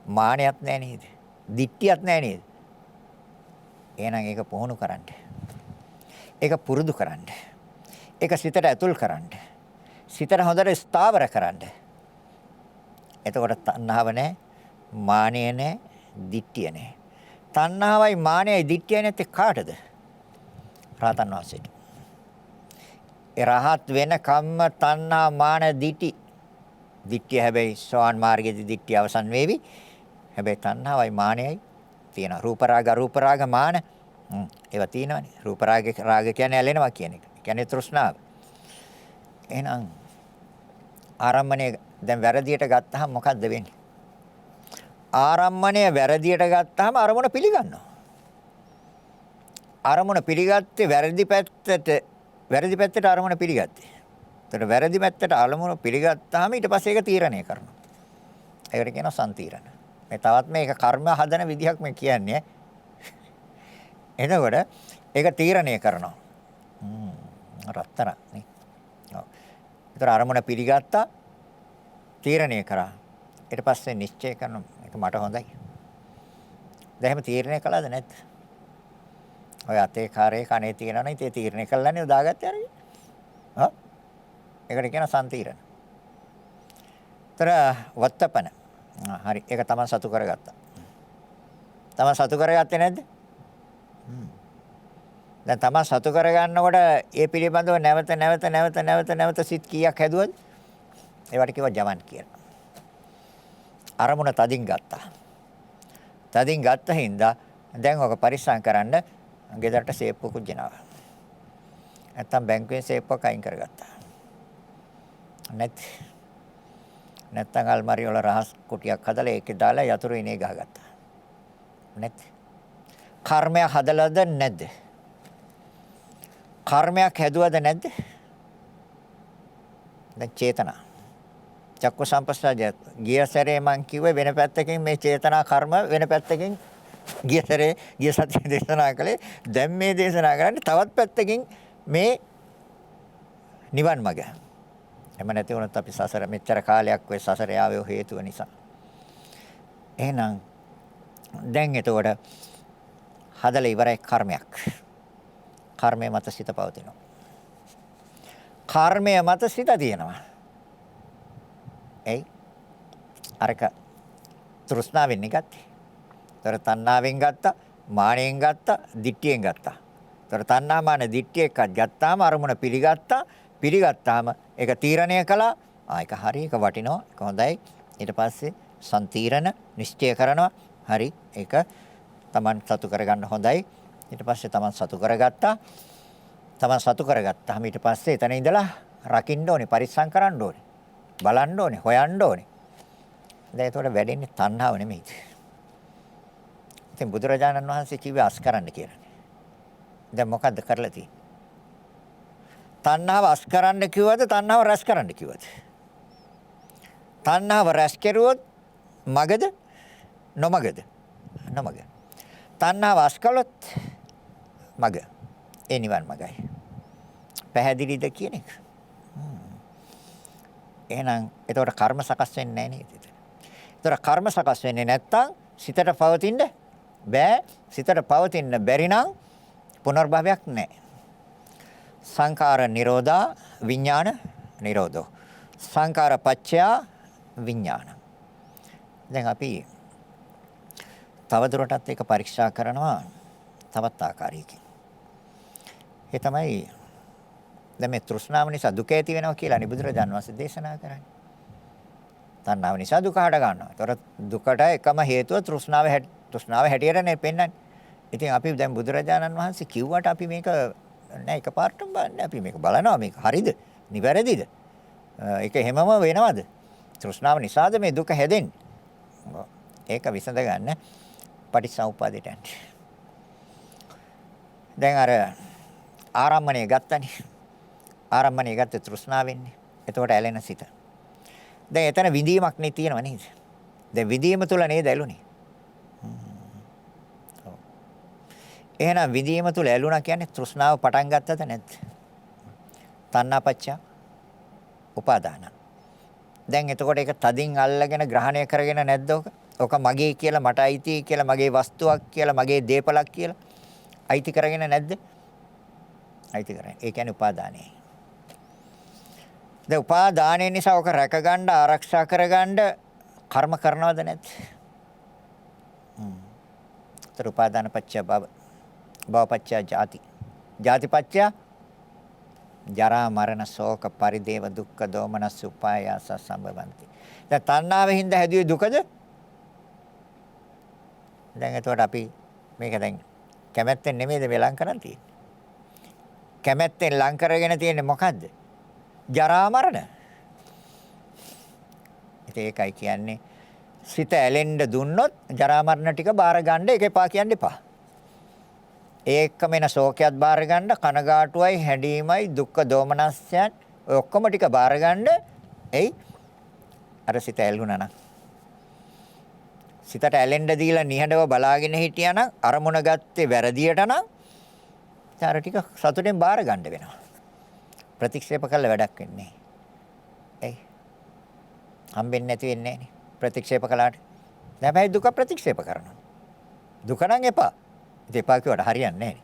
මානයක් නැහැ නේද? දිට්ඨියක් නැහැ නේද? එහෙනම් ඒක පුහුණු කරන්න. ඒක පුරුදු කරන්න. ඒක සිතට ඇතුල් කරන්න. සිතට හොඳට ස්ථාවර කරන්න. එතකොට තණ්හාව නැහැ, මානය නැහැ, දිට්ඨිය නැහැ. තණ්හාවයි මානයයි දිට්ඨියයි නැත්තේ කාටද? රහතන් වහන්සේට. ඒ රහත් වෙන කම්ම තණ්හා මාන දිටි. දිට්ඨිය හැබැයි සෝවාන් මාර්ගයේදී දිට්ඨිය අවසන් වේවි. හැබැයි තණ්හාවයි මානයයි තියෙනවා. රූප රාග මාන. ඒවා තියෙනවනේ. රූප රාග කියන්නේ ඇලෙනවා කියන එක. කියන්නේ තෘෂ්ණාව. එහෙනම් ආරම්මණය දැන් වැරදියට ගත්තාම මොකද්ද වෙන්නේ? ආරම්මණය වැරදියට ගත්තාම අරමුණ පිළිගන්නවා. අරමුණ පිළිගත්තේ වැරදි පැත්තට අරමුණ පිළිගත්තේ. ඒතර වැරදි පැත්තට අරමුණ පිළිගත්තාම ඊට පස්සේ ඒක තීරණය කරනවා. ඒකට කියනවා සම්තීරණ. මේ තවත් මේක කර්ම හදන විදිහක් මේ කියන්නේ. එතකොට ඒක තීරණය කරනවා. රත්තරන් නේ. ඔව්. ඒතර අරමුණ පිළිගත්තා තීරණය කරා. ඊට පස්සේ නිශ්චය කරන එක මට හොඳයි. දැන් එහෙම තීරණය කළාද නැද්ද? ඔය අතේ කාර්යය කනේ තියෙනවනේ ඉතින් තීරණය කළානේ දාගත්තේ අරගෙන. හා? ඒකට කියන සම්තීරණ. ତර වත්තපන. හරි. ඒක තමයි සතු කරගත්තා. තමයි සතු කරගත්තේ නැද්ද? දැන් තමයි සතු කරගන්නකොට ඒ පිළිබඳව නැවත සිත් කීයක් හැදුවද? ඒවට කිව්වා ජවන් කියලා. අරමුණ තදින් ගත්තා. තදින් ගත්ත හින්දා දැන් ඔක පරිස්සම් කරන්න ගෙදරට සේප්පුවකුත් ගෙනාවා. නැත්තම් බැංකුවෙන් සේප්පුවක් අයින් කරගත්තා. නැත්තම් අල්මාරිය වල රහස් කුටියක් හදලා ඒකේ දාලා යතුරු ඉනේ ගහගත්තා. කර්මයක් හදලාද නැද්ද? කර්මයක් හැදුවද නැද්ද? දැන් චේතනා. චක්කු සම්පස්සජය ගිය සැරේ මං කිව්වේ වෙන පැත්තකින් මේ චේතනා කර්ම වෙන පැත්තකින් ගිය සැරේ ගිය සතියේ දේශනා කළේ දැන් මේ දේශනා කරන්නේ තවත් පැත්තකින් මේ නිවන් මඟ. එම නැති වුණොත් අපි සසර මෙච්චර කාලයක් ඔය සසරේ ආවේ හේතුව නිසා. එහෙනම් දැන් එතකොට හදලා ඉවරයි කර්මයක්. කර්මය මත සිත පවතිනවා. කර්මය මත සිත තියෙනවා. එයි අරක තෘෂ්ණාවෙන් ගත්තේ. ତොර තණ්හාවෙන් ගත්තා, මානෙන් ගත්තා, දිට්ඨියෙන් ගත්තා. තොර තණ්හා මාන දිට්ඨිය එකක් ගත්තාම අරමුණ පිළිගත්තාම ඒක තීරණය කළා. ඒක හරි, ඒක වටිනවා, ඒක හොඳයි. ඊට පස්සේ සම්තීරණ නිශ්චය කරනවා. හරි, ඒක Taman සතු කරගන්න හොඳයි. ඊට පස්සේ Taman සතු කරගත්තා. Taman සතු කරගත්තාම ඊට පස්සේ එතන ඉඳලා රකින්න ඕනේ, පරිස්සම් කරන්න ඕනේ. බලන්න ඕනේ, හොයන්න ඕනේ. දැන් ඒතකොට වැඩෙන්නේ තණ්හාව නෙමෙයි. ඉතින් බුදුරජාණන් වහන්සේ කිව්වේ අස් කරන්න කියලා. දැන් මොකද්ද කරලා තියෙන්නේ? තණ්හාව අස් කරන්න කිව්වද තණ්හාව රැස් කරන්න කිව්වද? තණ්හාව රැස් කෙරුවොත් මගද නොමගද? නොමග. තණ්හාව අස් කළොත් මග. ඒ නිවන් මගයි. පැහැදිලිද කියන එක? එහෙනම් එතකොට කර්ම සකස් වෙන්නේ නැහැ නේද? එතකොට කර්ම සකස් වෙන්නේ නැත්තම් සිතට පවතින්න බෑ. සිතට පවතින්න බැරි නම් පුනර්භවයක් නැහැ. සංඛාර නිරෝධා විඥාන නිරෝධෝ. සංඛාර පච්චයා විඥාන. දැන් අපි තවදුරටත් ඒක පරීක්ෂා කරනවා තවත් ආකාරයකින්. ඒ තමයි දැන් මේ තෘෂ්ණාව නිසා දුක ඇති වෙනවා කියලා බුදුරජාණන් වහන්සේ දේශනා කරන්නේ. තණ්හාව නිසා දුක හට ගන්නවා. ඒතර දුකට එකම හේතුව තෘෂ්ණාව හැටියටනේ පෙන්වන්නේ. ඉතින් අපි දැන් බුදුරජාණන් වහන්සේ කිව්වට අපි මේක නෑ එකපාරටම බලන්නේ. අපි මේක බලනවා මේක හරිද? නිවැරදිද? ඒක හැමම වෙනවද? තෘෂ්ණාව නිසාද මේ දුක හැදෙන්නේ? ඒක විසඳ ගන්න පටිච්චසමුප්පාදයට යන්න. දැන් අර ආරම්මණය ගත්තනේ. ආරම්මණය ගත්තේ තෘෂ්ණාවෙන්නේ. එතකොට ඇලෙන සිත. දැන් එතන විඳීමක් නේ තියෙනව නේද? දැන් විඳීම තුල නේද ඇලුනේ? එහෙනම් විඳීම තුල ඇලුනා කියන්නේ තෘෂ්ණාව පටන් ගත්තද නැද්ද? තණ්හාපච්චය උපාදාන. දැන් එතකොට ඒක තදින් අල්ලගෙන ග්‍රහණය කරගෙන නැද්ද ඔක? ඔක මගේ කියලා මට අයිති කියලා මගේ වස්තුවක් කියලා මගේ දේපලක් කියලා අයිති කරගෙන නැද්ද? අයිති කරගෙන. ඒ කියන්නේ උපාදානයි. දැන් උපාදානය නිසා ඔක රැකගන්න ආරක්ෂා කරගන්න කර්ම කරනවද නැද්ද? තර උපාදාන පත්‍ය භව භව පත්‍ය ජාති ජාති පත්‍ය ජරා මරණ ශෝක පරිදේව දුක්ඛ දෝමනස් උපායාස සම්භවಂತಿ. දැන් තණ්හාවෙන් හින්දා හැදුවේ දුකද? දැන් එතකොට අපි මේක දැන් කැමැත්තෙන් නෙමෙයිද මේ ලං කරන් තියෙන්නේ? කැමැත්තෙන් ලං කරගෙන තියෙන්නේ මොකද්ද? ජරා මරණ. ඒකයි කියන්නේ සිත ඇලෙන්න දුන්නොත් ජරා මරණ ටික බාර ගන්න ඒක එපා කියන්න එපා. ඒකම එන ශෝකයක් බාර ගන්න කනගාටුවයි හැඬීමයි දුක්ඛ දෝමනස්යන් ඔය ඔක්කොම ටික බාර ගන්න එයි අර සිත ඇල්ුණා නම් සිතට ඇලෙන්න දීලා නිහඬව බලාගෙන හිටියා නම් අරමුණ ගත්තේ වැරදියට නම් අර ටික සතුටෙන් බාර ගන්න වෙනවා. ප්‍රතික්ෂේප කළ වැඩක් වෙන්නේ නැහැ. හම්බෙන්නේ නැති වෙන්නේ නැහැ ප්‍රතික්ෂේප කළාට. හැබැයි දුක ප්‍රතික්ෂේප කරනවා. දුක නම් එපා. දෙපා කියවට හරියන්නේ නැහැ.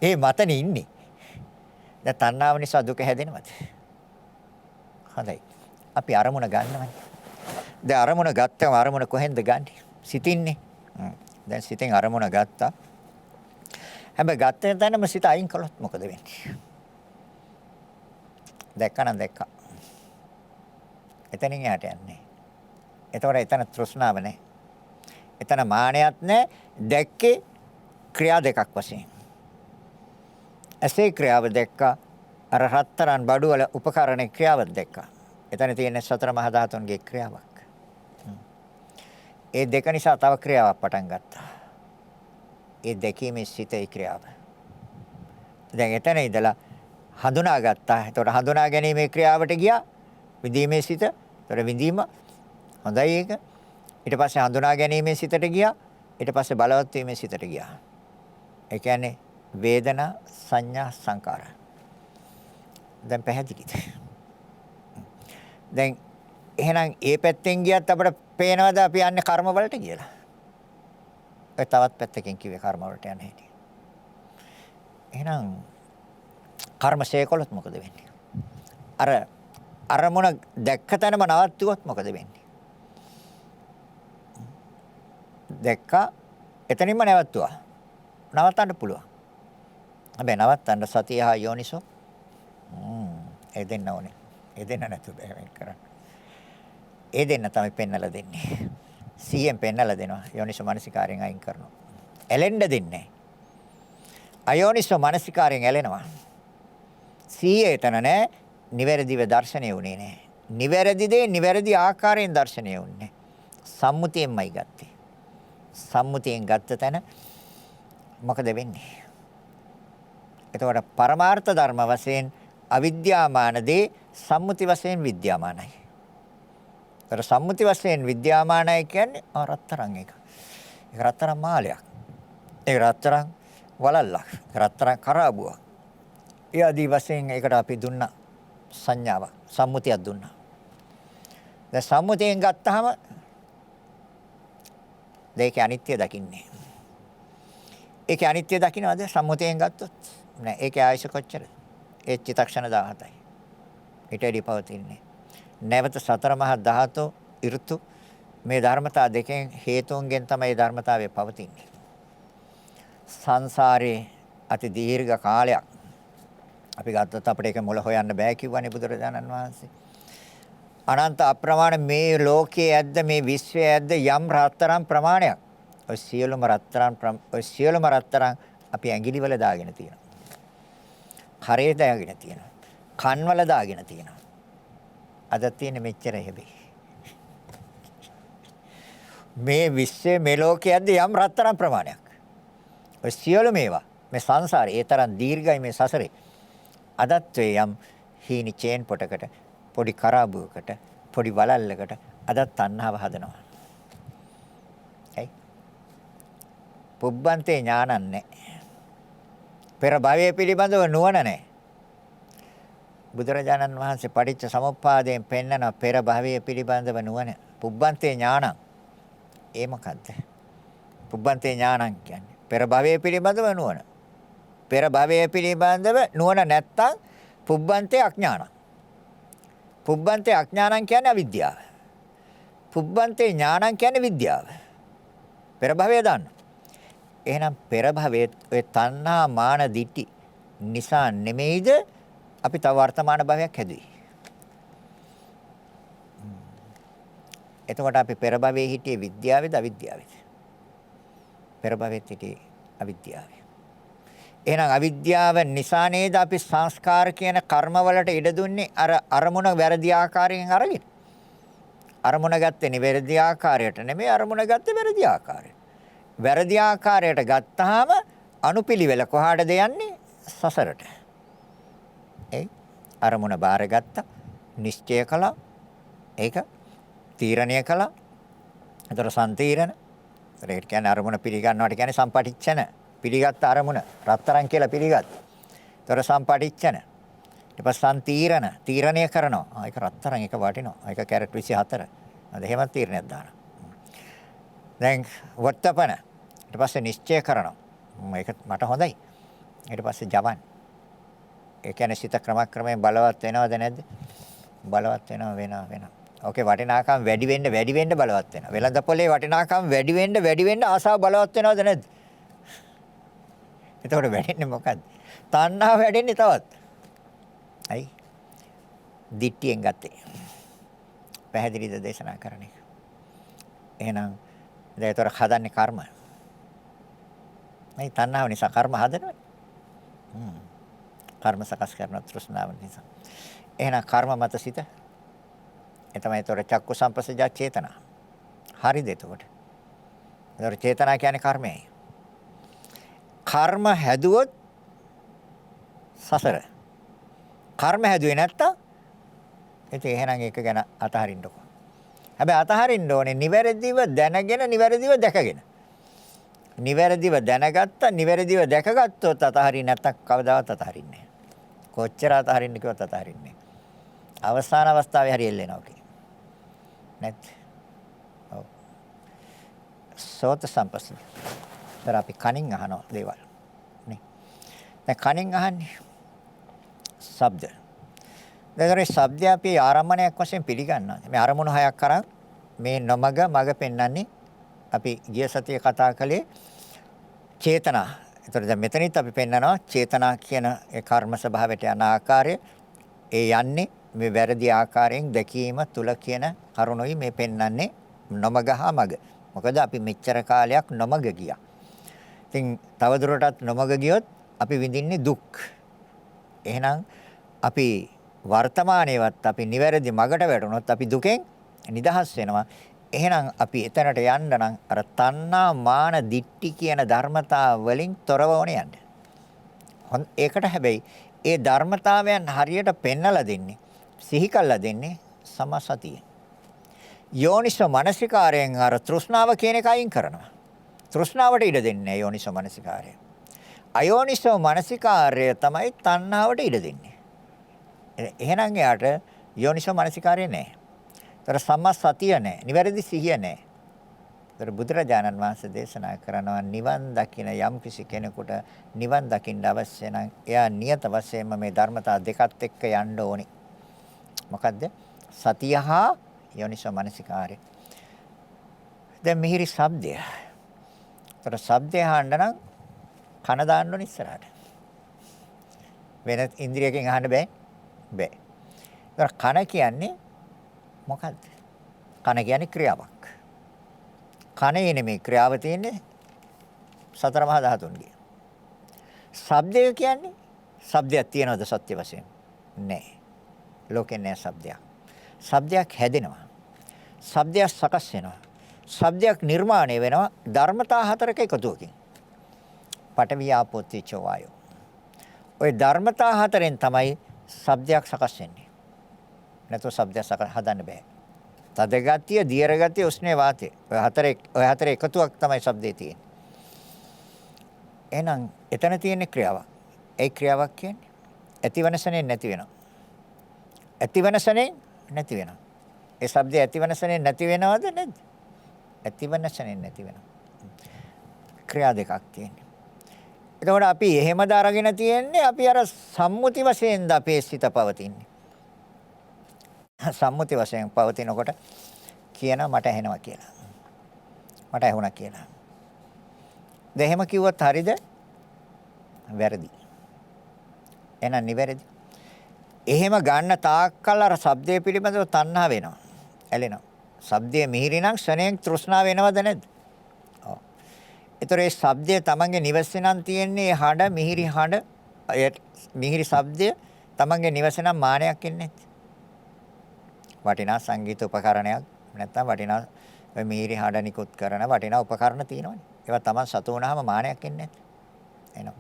ඒ මතනේ ඉන්නේ. දැන් තණ්හාව නිසා දුක හැදෙනවද? හොඳයි. අපි අරමුණ ගන්නවනේ. දැන් අරමුණ ගත්තම අරමුණ කොහෙන්ද ගන්නෙ? සිතින්නේ. දැන් සිතෙන් අරමුණ ගත්තා. හැබැයි ගත්තේ තැනම සිත අයින් කළොත් මොකද වෙන්නේ? දැක්කනම් දැක්කා. එතනින් එහාට යන්නේ. එතකොට එතන තෘෂ්ණාව නැහැ. එතන මානයක් නැහැ. දැක්කේ ක්‍රියා දෙකක් වශයෙන්. ඇසේ ක්‍රියාව දැක්කා. අර රත්තරන් බඩු වල උපකරණ ක්‍රියාවක් දැක්කා. එතන තියෙන සතර මහා ධාතුන්ගේ ක්‍රියාවක්. ඒ දෙක නිසා තව ක්‍රියාවක් පටන් ගත්තා. ඒ දෙකීමේ සිතේ ක්‍රියාව. දැන් එතන ඉඳලා හඳුනාගත්තා. ඒතකොට හඳුනා ගැනීමේ ක්‍රියාවට ගියා. විඳීමේ සිත. ඒතකොට විඳීම හොඳයි ඒක. ඊට පස්සේ හඳුනා ගැනීමේ සිතට ගියා. ඊට පස්සේ බලවත් වීමේ සිතට ගියා. ඒ කියන්නේ වේදනා සංඥා සංකාර. දැන් පැහැදිලිද? දැන් එහෙනම් ඒ පැත්තෙන් ගියත් අපිට පේනවද අපි යන්නේ කර්ම වලට කියලා? ඒ තවත් පැත්තකින් කිව්වේ කර්ම වලට යන්නේ හැටි. එහෙනම් කර්ම ශේකොලොත් මොකද වෙන්නේ? අරමුණ දැක්ක තැනම නවත්තුවොත් මොකද වෙන්නේ? දැක්කා එතනින්ම නැවතුවා. නවත්තන්න පුළුවන්. හැබැයි නවත්තන්න සතිය හා යෝනිසෝ ඒ දෙන්න ඕනේ. ඒ දෙන්න නැතුව බෑ වෙන් කරන්න. ඒ දෙන්න තමයි පෙන්නලා දෙන්නේ. 100න් පෙන්නලා දෙනවා. යෝනිසෝ මනසිකාරයෙන් අයින් කරනවා. ඇලෙන්න දෙන්නේ. අයෝනිසෝ මනසිකාරයෙන් ඇලෙනවා. 100 එතන නෑ. නිවැරදිව දර්ශනය වුණේ නෑ. නිවැරදි දේ නිවැරදි ආකාරයෙන් දර්ශනය වුණේ. සම්මුතියෙන්මයි ගත්තේ. සම්මුතියෙන් ගත්ත තැන මොකද වෙන්නේ? එතකොට පරමාර්ථ ධර්ම වශයෙන් අවිද්‍යාමාන දේ සම්මුති වශයෙන් විද්‍යාමානයි. ඒතර සම්මුති වශයෙන් විද්‍යාමානයි කියන්නේ රත්තරන් එක. ඒක රත්තරන් මාලයක්. ඒක රත්තරන් වලල්ලක්. රත්තරන් කරාබුවක්. ඒ ආදී වශයෙන් ඒකට අපි දුන්න සංඥාවක් සම්මුතියක් දුන්නා. දැන් සම්මුතියෙන් ගත්තාම දෙකේ අනිත්‍ය දකින්නේ. ඒකේ අනිත්‍ය දකින්නවද සම්මුතියෙන් ගත්තොත්? නෑ. ඒකේ ආයශ කොච්චරද? ඒ චිත්තක්ෂණ 17යි. ඊට එඩි පවතින්නේ. නැවත සතර මහා ධාතු ඍතු මේ ධර්මතා දෙකෙන් හේතුන්ගෙන් තමයි ධර්මතාවය පවතින්නේ. සංසාරේ අති දීර්ඝ කාලයක් අපි ගත්තොත් අපිට ඒක මුල හොයන්න බෑ කිව්වනේ බුදුරජාණන් වහන්සේ. අනන්ත අප්‍රමාණ මේ ලෝකයේ ඇද්ද මේ විශ්වයේ ඇද්ද යම් රත්තරන් ප්‍රමාණයක්. ඔය සියලුම රත්තරන් අපි ඇඟිලි වල දාගෙන තියෙනවා. කරේ දාගෙන තියෙනවා. කන් වල දාගෙන තියෙනවා. අද තියෙන්නේ මෙච්චරයි හැබැයි. මේ විශ්වයේ මේ ලෝකයේ ඇද්ද යම් රත්තරන් ප්‍රමාණයක්. ඔය සියලු මේවා මේ සංසාරේ ඒ තරම් දීර්ඝයි මේ සසරේ. අදත් යම් හීනි චේන් පොටකට පොඩි කරාබුවකට පොඩි වලල්ලකට අදත් තණ්හාව හදනවා. ඇයි? පුබ්බන්තේ ඥානන්නේ. පෙර භවයේ පිළිබඳව නුවණ නැහැ. බුදුරජාණන් වහන්සේ පටිච්ච සමුප්පාදයෙන් පෙන්නන පෙර භවයේ පිළිබඳව නුවණ පුබ්බන්තේ ඥානං. ඒ මොකද්ද? පුබ්බන්තේ ඥානං කියන්නේ පෙර භවයේ පිළිබඳව නුවණ. පෙර භවයේ පිළිබඳව නුවණ නැත්තම් පුබ්බන්තේ අඥානං. පුබ්බන්තේ අඥානං කියන්නේ අවිද්‍යාව. පුබ්බන්තේ ඥානං කියන්නේ විද්‍යාව. පෙර භවය දාන්න. එහෙනම් පෙර භවයේ ඔය තණ්හා මාන දිටි නිසා නෙමෙයිද අපි තව වර්තමාන භවයක් හැදුවේ. එතකොට අපි පෙර භවයේ හිටියේ විද්‍යාවේද අවිද්‍යාවේද? පෙර භවයේ හිටියේ අවිද්‍යාවේ. එහෙනම් අවිද්‍යාව නිසා නේද අපි සංස්කාර කියන කර්ම වලට ඉඩ දුන්නේ අර අරමුණ වැරදි ආකාරයෙන් අරගෙන. අරමුණ ගත්තේ නිවැරදි ආකාරයට නෙමෙයි අරමුණ ගත්තේ වැරදි ආකාරයට. වැරදි ආකාරයට ගත්තාම අනුපිළිවෙල කොහාටද යන්නේ? සසරට. අරමුණ බාරගත්තා, නිශ්චය කළා, ඒක තීරණය කළා. ඒතර සම්තීරණ. ඒකට කියන්නේ අරමුණ පිළිගන්නවට කියන්නේ සම්පටිච්ඡන. පිළිගත් අරමුණ රත්තරන් කියලා පිළිගත්. ඒතර සම්පටිච්ඡන. ඊට පස්සේ සම්තීරණ, තීරණය කරනවා. ඒක රත්තරන් එක වටිනවා. ඒක කැරට් 24. අද එහෙමත් තීරණයක් දානවා. දැන් වත්තපන. ඊට පස්සේ නිශ්චය කරනවා. මේක මට හොඳයි. ඊට පස්සේ ජවන්. ඒ කියන්නේ සිත ක්‍රමක්‍රමයෙන් බලවත් වෙනවද නැද්ද? බලවත් වෙනවා. ඕකේ වටිනාකම් වැඩි වෙන්න බලවත් වෙනවා. වෙළඳ පොලේ වටිනාකම් වැඩි වෙන්න ආසාව බලවත් වෙනවද නැද්ද? එතකොට වැඩින්නේ මොකද්ද? තණ්හාව වැඩින්නේ තවත්. අයි. දිට්ඨියෙන් ගත්තේ. පැහැදිලිද දේශනා කරන එක? එහෙනම් දැන් ඒතර හදන්නේ කර්ම. මේ තණ්හාව නිසා කර්ම හදනවා. කර්ම සකස් කරන තෘෂ්ණාව නිසා. එහෙනම් කර්ම මත සිත. ඒ තමයි ඒතර චක්කු සම්පස්සජා චේතනා. හරිද එතකොට? ඒතර චේතනා කියන්නේ කර්මයයි. කර්ම හැදුවොත් සසර. කර්ම හැදුවේ නැත්තම් ඉතින් එහෙනම් ඒක ගැන අතහරින්නකො. හැබැයි අතහරින්න ඕනේ නිවැරදිව දැනගෙන නිවැරදිව දැකගෙන. නිවැරදිව දැනගත්තා නිවැරදිව දැකගත්තොත් අතහරින්න නැත්තම් කවදාවත් අතහරින්නේ නැහැ. කොච්චර අතහරින්න කිව්වත් අතහරින්නේ නැහැ. අවසාන අවස්ථාවේ හරි එල්ලෙනවා කි. නැත්. ඔව්. සෝත සම්පස්ස. ඒතර අපි කනින් අහන දේවල්. නේ. දැන් කනින් අහන්නේ ශබ්ද. දැන් ශබ්දය අපි ආරම්භණයක් වශයෙන් පිළිගන්නවා. මේ අරමුණු හයක් කරන් මේ නොමග මග පෙන්වන්නේ අපි ගිය සතියේ කතා කළේ චේතනා. ඒතර දැන් මෙතනිත් අපි පෙන්නනවා චේතනා කියන ඒ කර්ම ස්වභාවයට යන ආකාරය ඒ යන්නේ මේ වැරදි ආකාරයෙන් දැකීම තුල කියන කරුණොයි මේ පෙන්වන්නේ නොමග හා මග. මොකද අපි මෙච්චර කාලයක් නොමග ගියා. ඉතින් තවදුරටත් නොමග ගියොත් අපි විඳින්නේ දුක්. එහෙනම් අපි වර්තමානයේවත් අපි නිවැරදි මගට වැටුණොත් අපි දුකෙන් නිදහස් වෙනවා. එහෙනම් අපි එතනට යන්න නම් අර තණ්හා මාන දිට්ටි කියන ධර්මතා වලින් තොරව ඕනේ යන්න. ඒකට හැබැයි ඒ ධර්මතාවයන් හරියට පෙන්නලා දෙන්නේ සිහි කළා දෙන්නේ සමසතිය. යෝනිසෝ මනසිකාරයෙන් අර තෘෂ්ණාව කියන එක අයින් කරනවා. තෘෂ්ණාවට ඉඩ දෙන්නේ යෝනිසෝ මනසිකාරය. අයෝනිසෝ මනසිකාරය තමයි තණ්හාවට ඉඩ දෙන්නේ. එහෙනම් එයාට යෝනිසෝ මනසිකාරය නැහැ. ඒතර සම්මා නැහැ. නිවැරදි සිහිය නැහැ. ඒතර බුදුරජාණන් වහන්සේ දේශනා කරනවා නිවන් දකින යම් කිසි කෙනෙකුට නිවන් දකින්න අවශ්‍ය නම් එයා නියත වශයෙන්ම මේ ධර්මතා දෙකත් එක්ක යන්න ඕනි. මොකද්ද? සතිය හා යෝනිසෝ මනසිකාරය. දැන් මිහිරි ශබ්දය. ඒතර ශබ්දය අහන්න නම් කන දාන්න ඕන ඉස්සරහට. වෙන ඉන්ද්‍රියකින් අහන්න බෑ. බෑ. ඒතර කන කියන්නේ මොකද්ද? කන කියන්නේ ක්‍රියාවක්. කනේ නෙමෙයි ක්‍රියාව තියෙන්නේ සතර මහා ධාතුන්ගේ. ශබ්දය කියන්නේ ශබ්දයක් තියනවද සත්‍ය වශයෙන්? නැහැ. ලෝකේ නැහැ ශබ්දයක්. ශබ්දයක් හැදෙනවා. ශබ්දයක් සකස් වෙනවා. ශබ්දයක් නිර්මාණය වෙනවා ධර්මතා හතරක එකතුවකින්. පඨවි ආපෝ තේජෝ වායෝ. ওই ධර්මතා හතරෙන් තමයි ශබ්දයක් සකස් වෙන්නේ. නැත්නම් ශබ්දයක් හදන්න බෑ. තද ගතිය, දියර ගතිය, උෂ්ණේ වාතය. ඔය හතරේ එකතුවක් තමයි ශබ්දේ තියෙන්නේ. එහෙනම් එතන තියෙන ක්‍රියාවක්. ඒ ක්‍රියාවක් කියන්නේ ඇතිවනසනේ නැති වෙනවා. ඇතිවනසනේ නැති වෙනවා. ඒ ශබ්දය ඇතිවනසනේ නැති වෙනවද නැද්ද? ඇතිවනසනේ නැති වෙනවා. ක්‍රියා දෙකක් තියෙනවා. එතකොට අපි එහෙමද අරගෙන තියෙන්නේ අපි අර සම්මුති වශයෙන්ද අපේ සිත පවතින්නේ. සම්මුති වශයෙන් පවතිනකොට කියන මට ඇහෙනවා කියලා. මට ඇහුණා කියලා. දැන් එහෙම කිව්වොත් හරිද? වැරදි. එහෙනම් නිවැරදි. එහෙම ගන්න තාක්කල් අර ශබ්දයේ පිළිබඳව තණ්හා වෙනවා. ඇලෙනවා. ශබ්දයේ මිහිරි නම් ක්ෂණයෙන් තෘෂ්ණාව වෙනවද නැද්ද? ඔව්. ඒතර ඒ ශබ්දය තමන්ගේ නිවසේ නම් තියෙන්නේ හඬ මිහිරි හඬ මිහිරි ශබ්දය තමන්ගේ නිවසේ නම් මානයක් ඉන්නේ නැද්ද? වටිනා සංගීත උපකරණයක් නැත්නම් වටිනා ඔය මිහිරි හඬ නිකුත් කරන වටිනා උපකරණ තියෙනවනේ. ඒවා තමන් සතු වුණාම මානයක් එන්නේ නැද්ද? එනවා.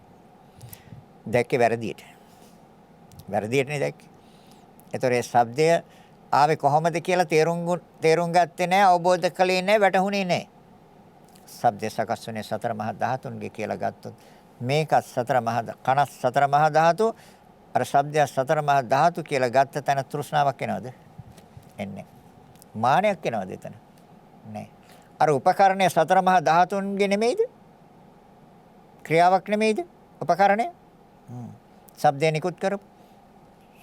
දැක්කේ වැරදියට. වැරදියටනේ දැක්කේ. ඒතර ඒ ශබ්දය ආවේ කොහොමද කියලා තේරුම් ගත්තේ නැහැ, අවබෝධ කළේ නැහැ, වැටහුනේ නැහැ. ශබ්ද සකස් වුණේ සතර මහා ධාතුන්ගේ කියලා ගත්තොත් මේක සතර මහා කන සතර මහා ධාතු අර ශබ්දය සතර මහා ධාතු කියලා ගත්ත තැන තෘෂ්ණාවක් එනවද? එන්නේ. මානයක් එනවද එතන? නැහැ. අර උපකරණය සතර මහා ධාතුන්ගේ නෙමෙයිද? ක්‍රියාවක් නෙමෙයිද? උපකරණය? ශබ්දය නිකුත් කරපු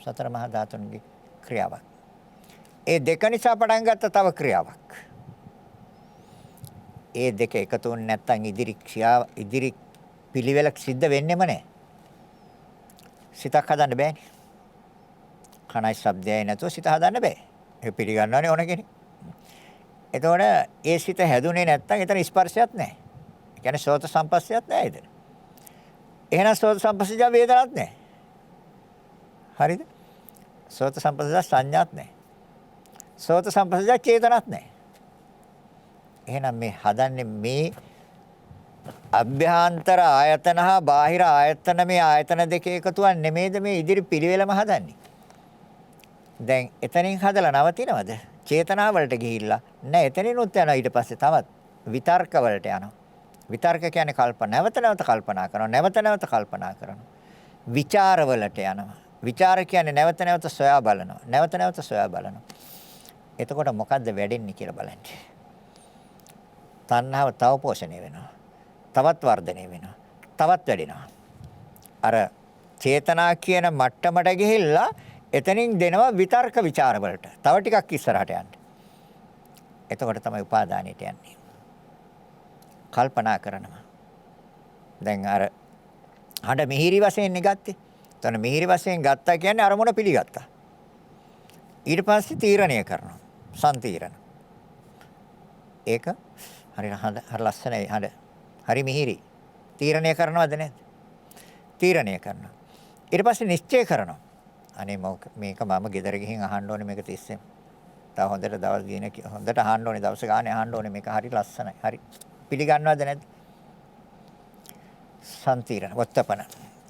සතර මහා ධාතුන්ගේ ක්‍රියාවක්. ඒ දෙක නිසා පටන් ගත්ත තව ක්‍රියාවක්. ඒ දෙක එකතු වුනේ නැත්නම් ඉදිරි පිළිවෙලක් සිද්ධ වෙන්නෙම නැහැ. සිතක් හදන්න බෑනේ. කනයි ශබ්දයයි නැතුව සිත හදන්න බෑ. ඒ පිළිගන්නවනේ ඕන කෙනෙක්. එතකොට ඒ සිත හැදුනේ නැත්නම් එතන ස්පර්ශයක් නැහැ. ඒ කියන්නේ සෝත සම්පස්සයක් නැහැ එතන. එහෙනම් සෝත සම්පස්සජ වේදනක් නැහැ. හරිද? සෝත සම්පස්සජ සංඥාවක් නැහැ. සෝත සම්පස්සජ චේතනක් නැහැ. එහෙනම් මේ හදන්නේ මේ අභ්‍යන්තර ආයතන හා බාහිර ආයතන මේ ආයතන දෙක එකතුවක් නෙමෙයිද මේ ඉදිරි පිළිවෙලම හදන්නේ. දැන් එතනින් හදලා නවතිනවද? චේතනා වලට ගිහිල්ලා නෑ එතනිනුත් යනවා ඊට පස්සේ තවත් විතර්ක වලට යනවා. විතර්ක කියන්නේ නැවත නැවත කල්පනා කරනවා. නැවත නැවත කල්පනා කරනවා. විචාර වලට යනවා. විචාර කියන්නේ නැවත නැවත සොයා බලනවා. නැවත නැවත සොයා බලනවා. එතකොට මොකද්ද වෙඩින්නේ කියලා බලන්න. තණ්හාව තව පෝෂණය වෙනවා. තවත් වර්ධනය වෙනවා. තවත් වැඩෙනවා. අර චේතනා කියන මට්ටමට ගිහිල්ලා එතනින් දෙනවා විතර්ක ਵਿਚාර වලට. තව ටිකක් ඉස්සරහට යන්න. එතකොට තමයි උපාදානයට යන්නේ. කල්පනා කරනවා. දැන් අර හඬ මිහිරි වශයෙන් ගත්තේ. එතන මිහිරි වශයෙන් ගත්තා කියන්නේ අරමුණ පිළිගත්තා. ඊට පස්සේ තීරණය කරනවා. සම්තීරණ. ඒක හරි ලස්සනයි හඬ. හරි මිහිරි. තීරණය කරනවද නැද්ද? තීරණය කරනවා. ඊට පස්සේ නිශ්චය කරනවා. අනේ මේක මම ගෙදර ගිහින් අහන්න ඕනේ මේක තිස්සෙම. තව හොඳට දවස් දින හොඳට අහන්න ඕනේ දවස් ගානේ අහන්න ඕනේ මේක හරි ලස්සනයි. හරි. පිළිගන්නවද නැද්ද? සම්තීරණ වත්තපන.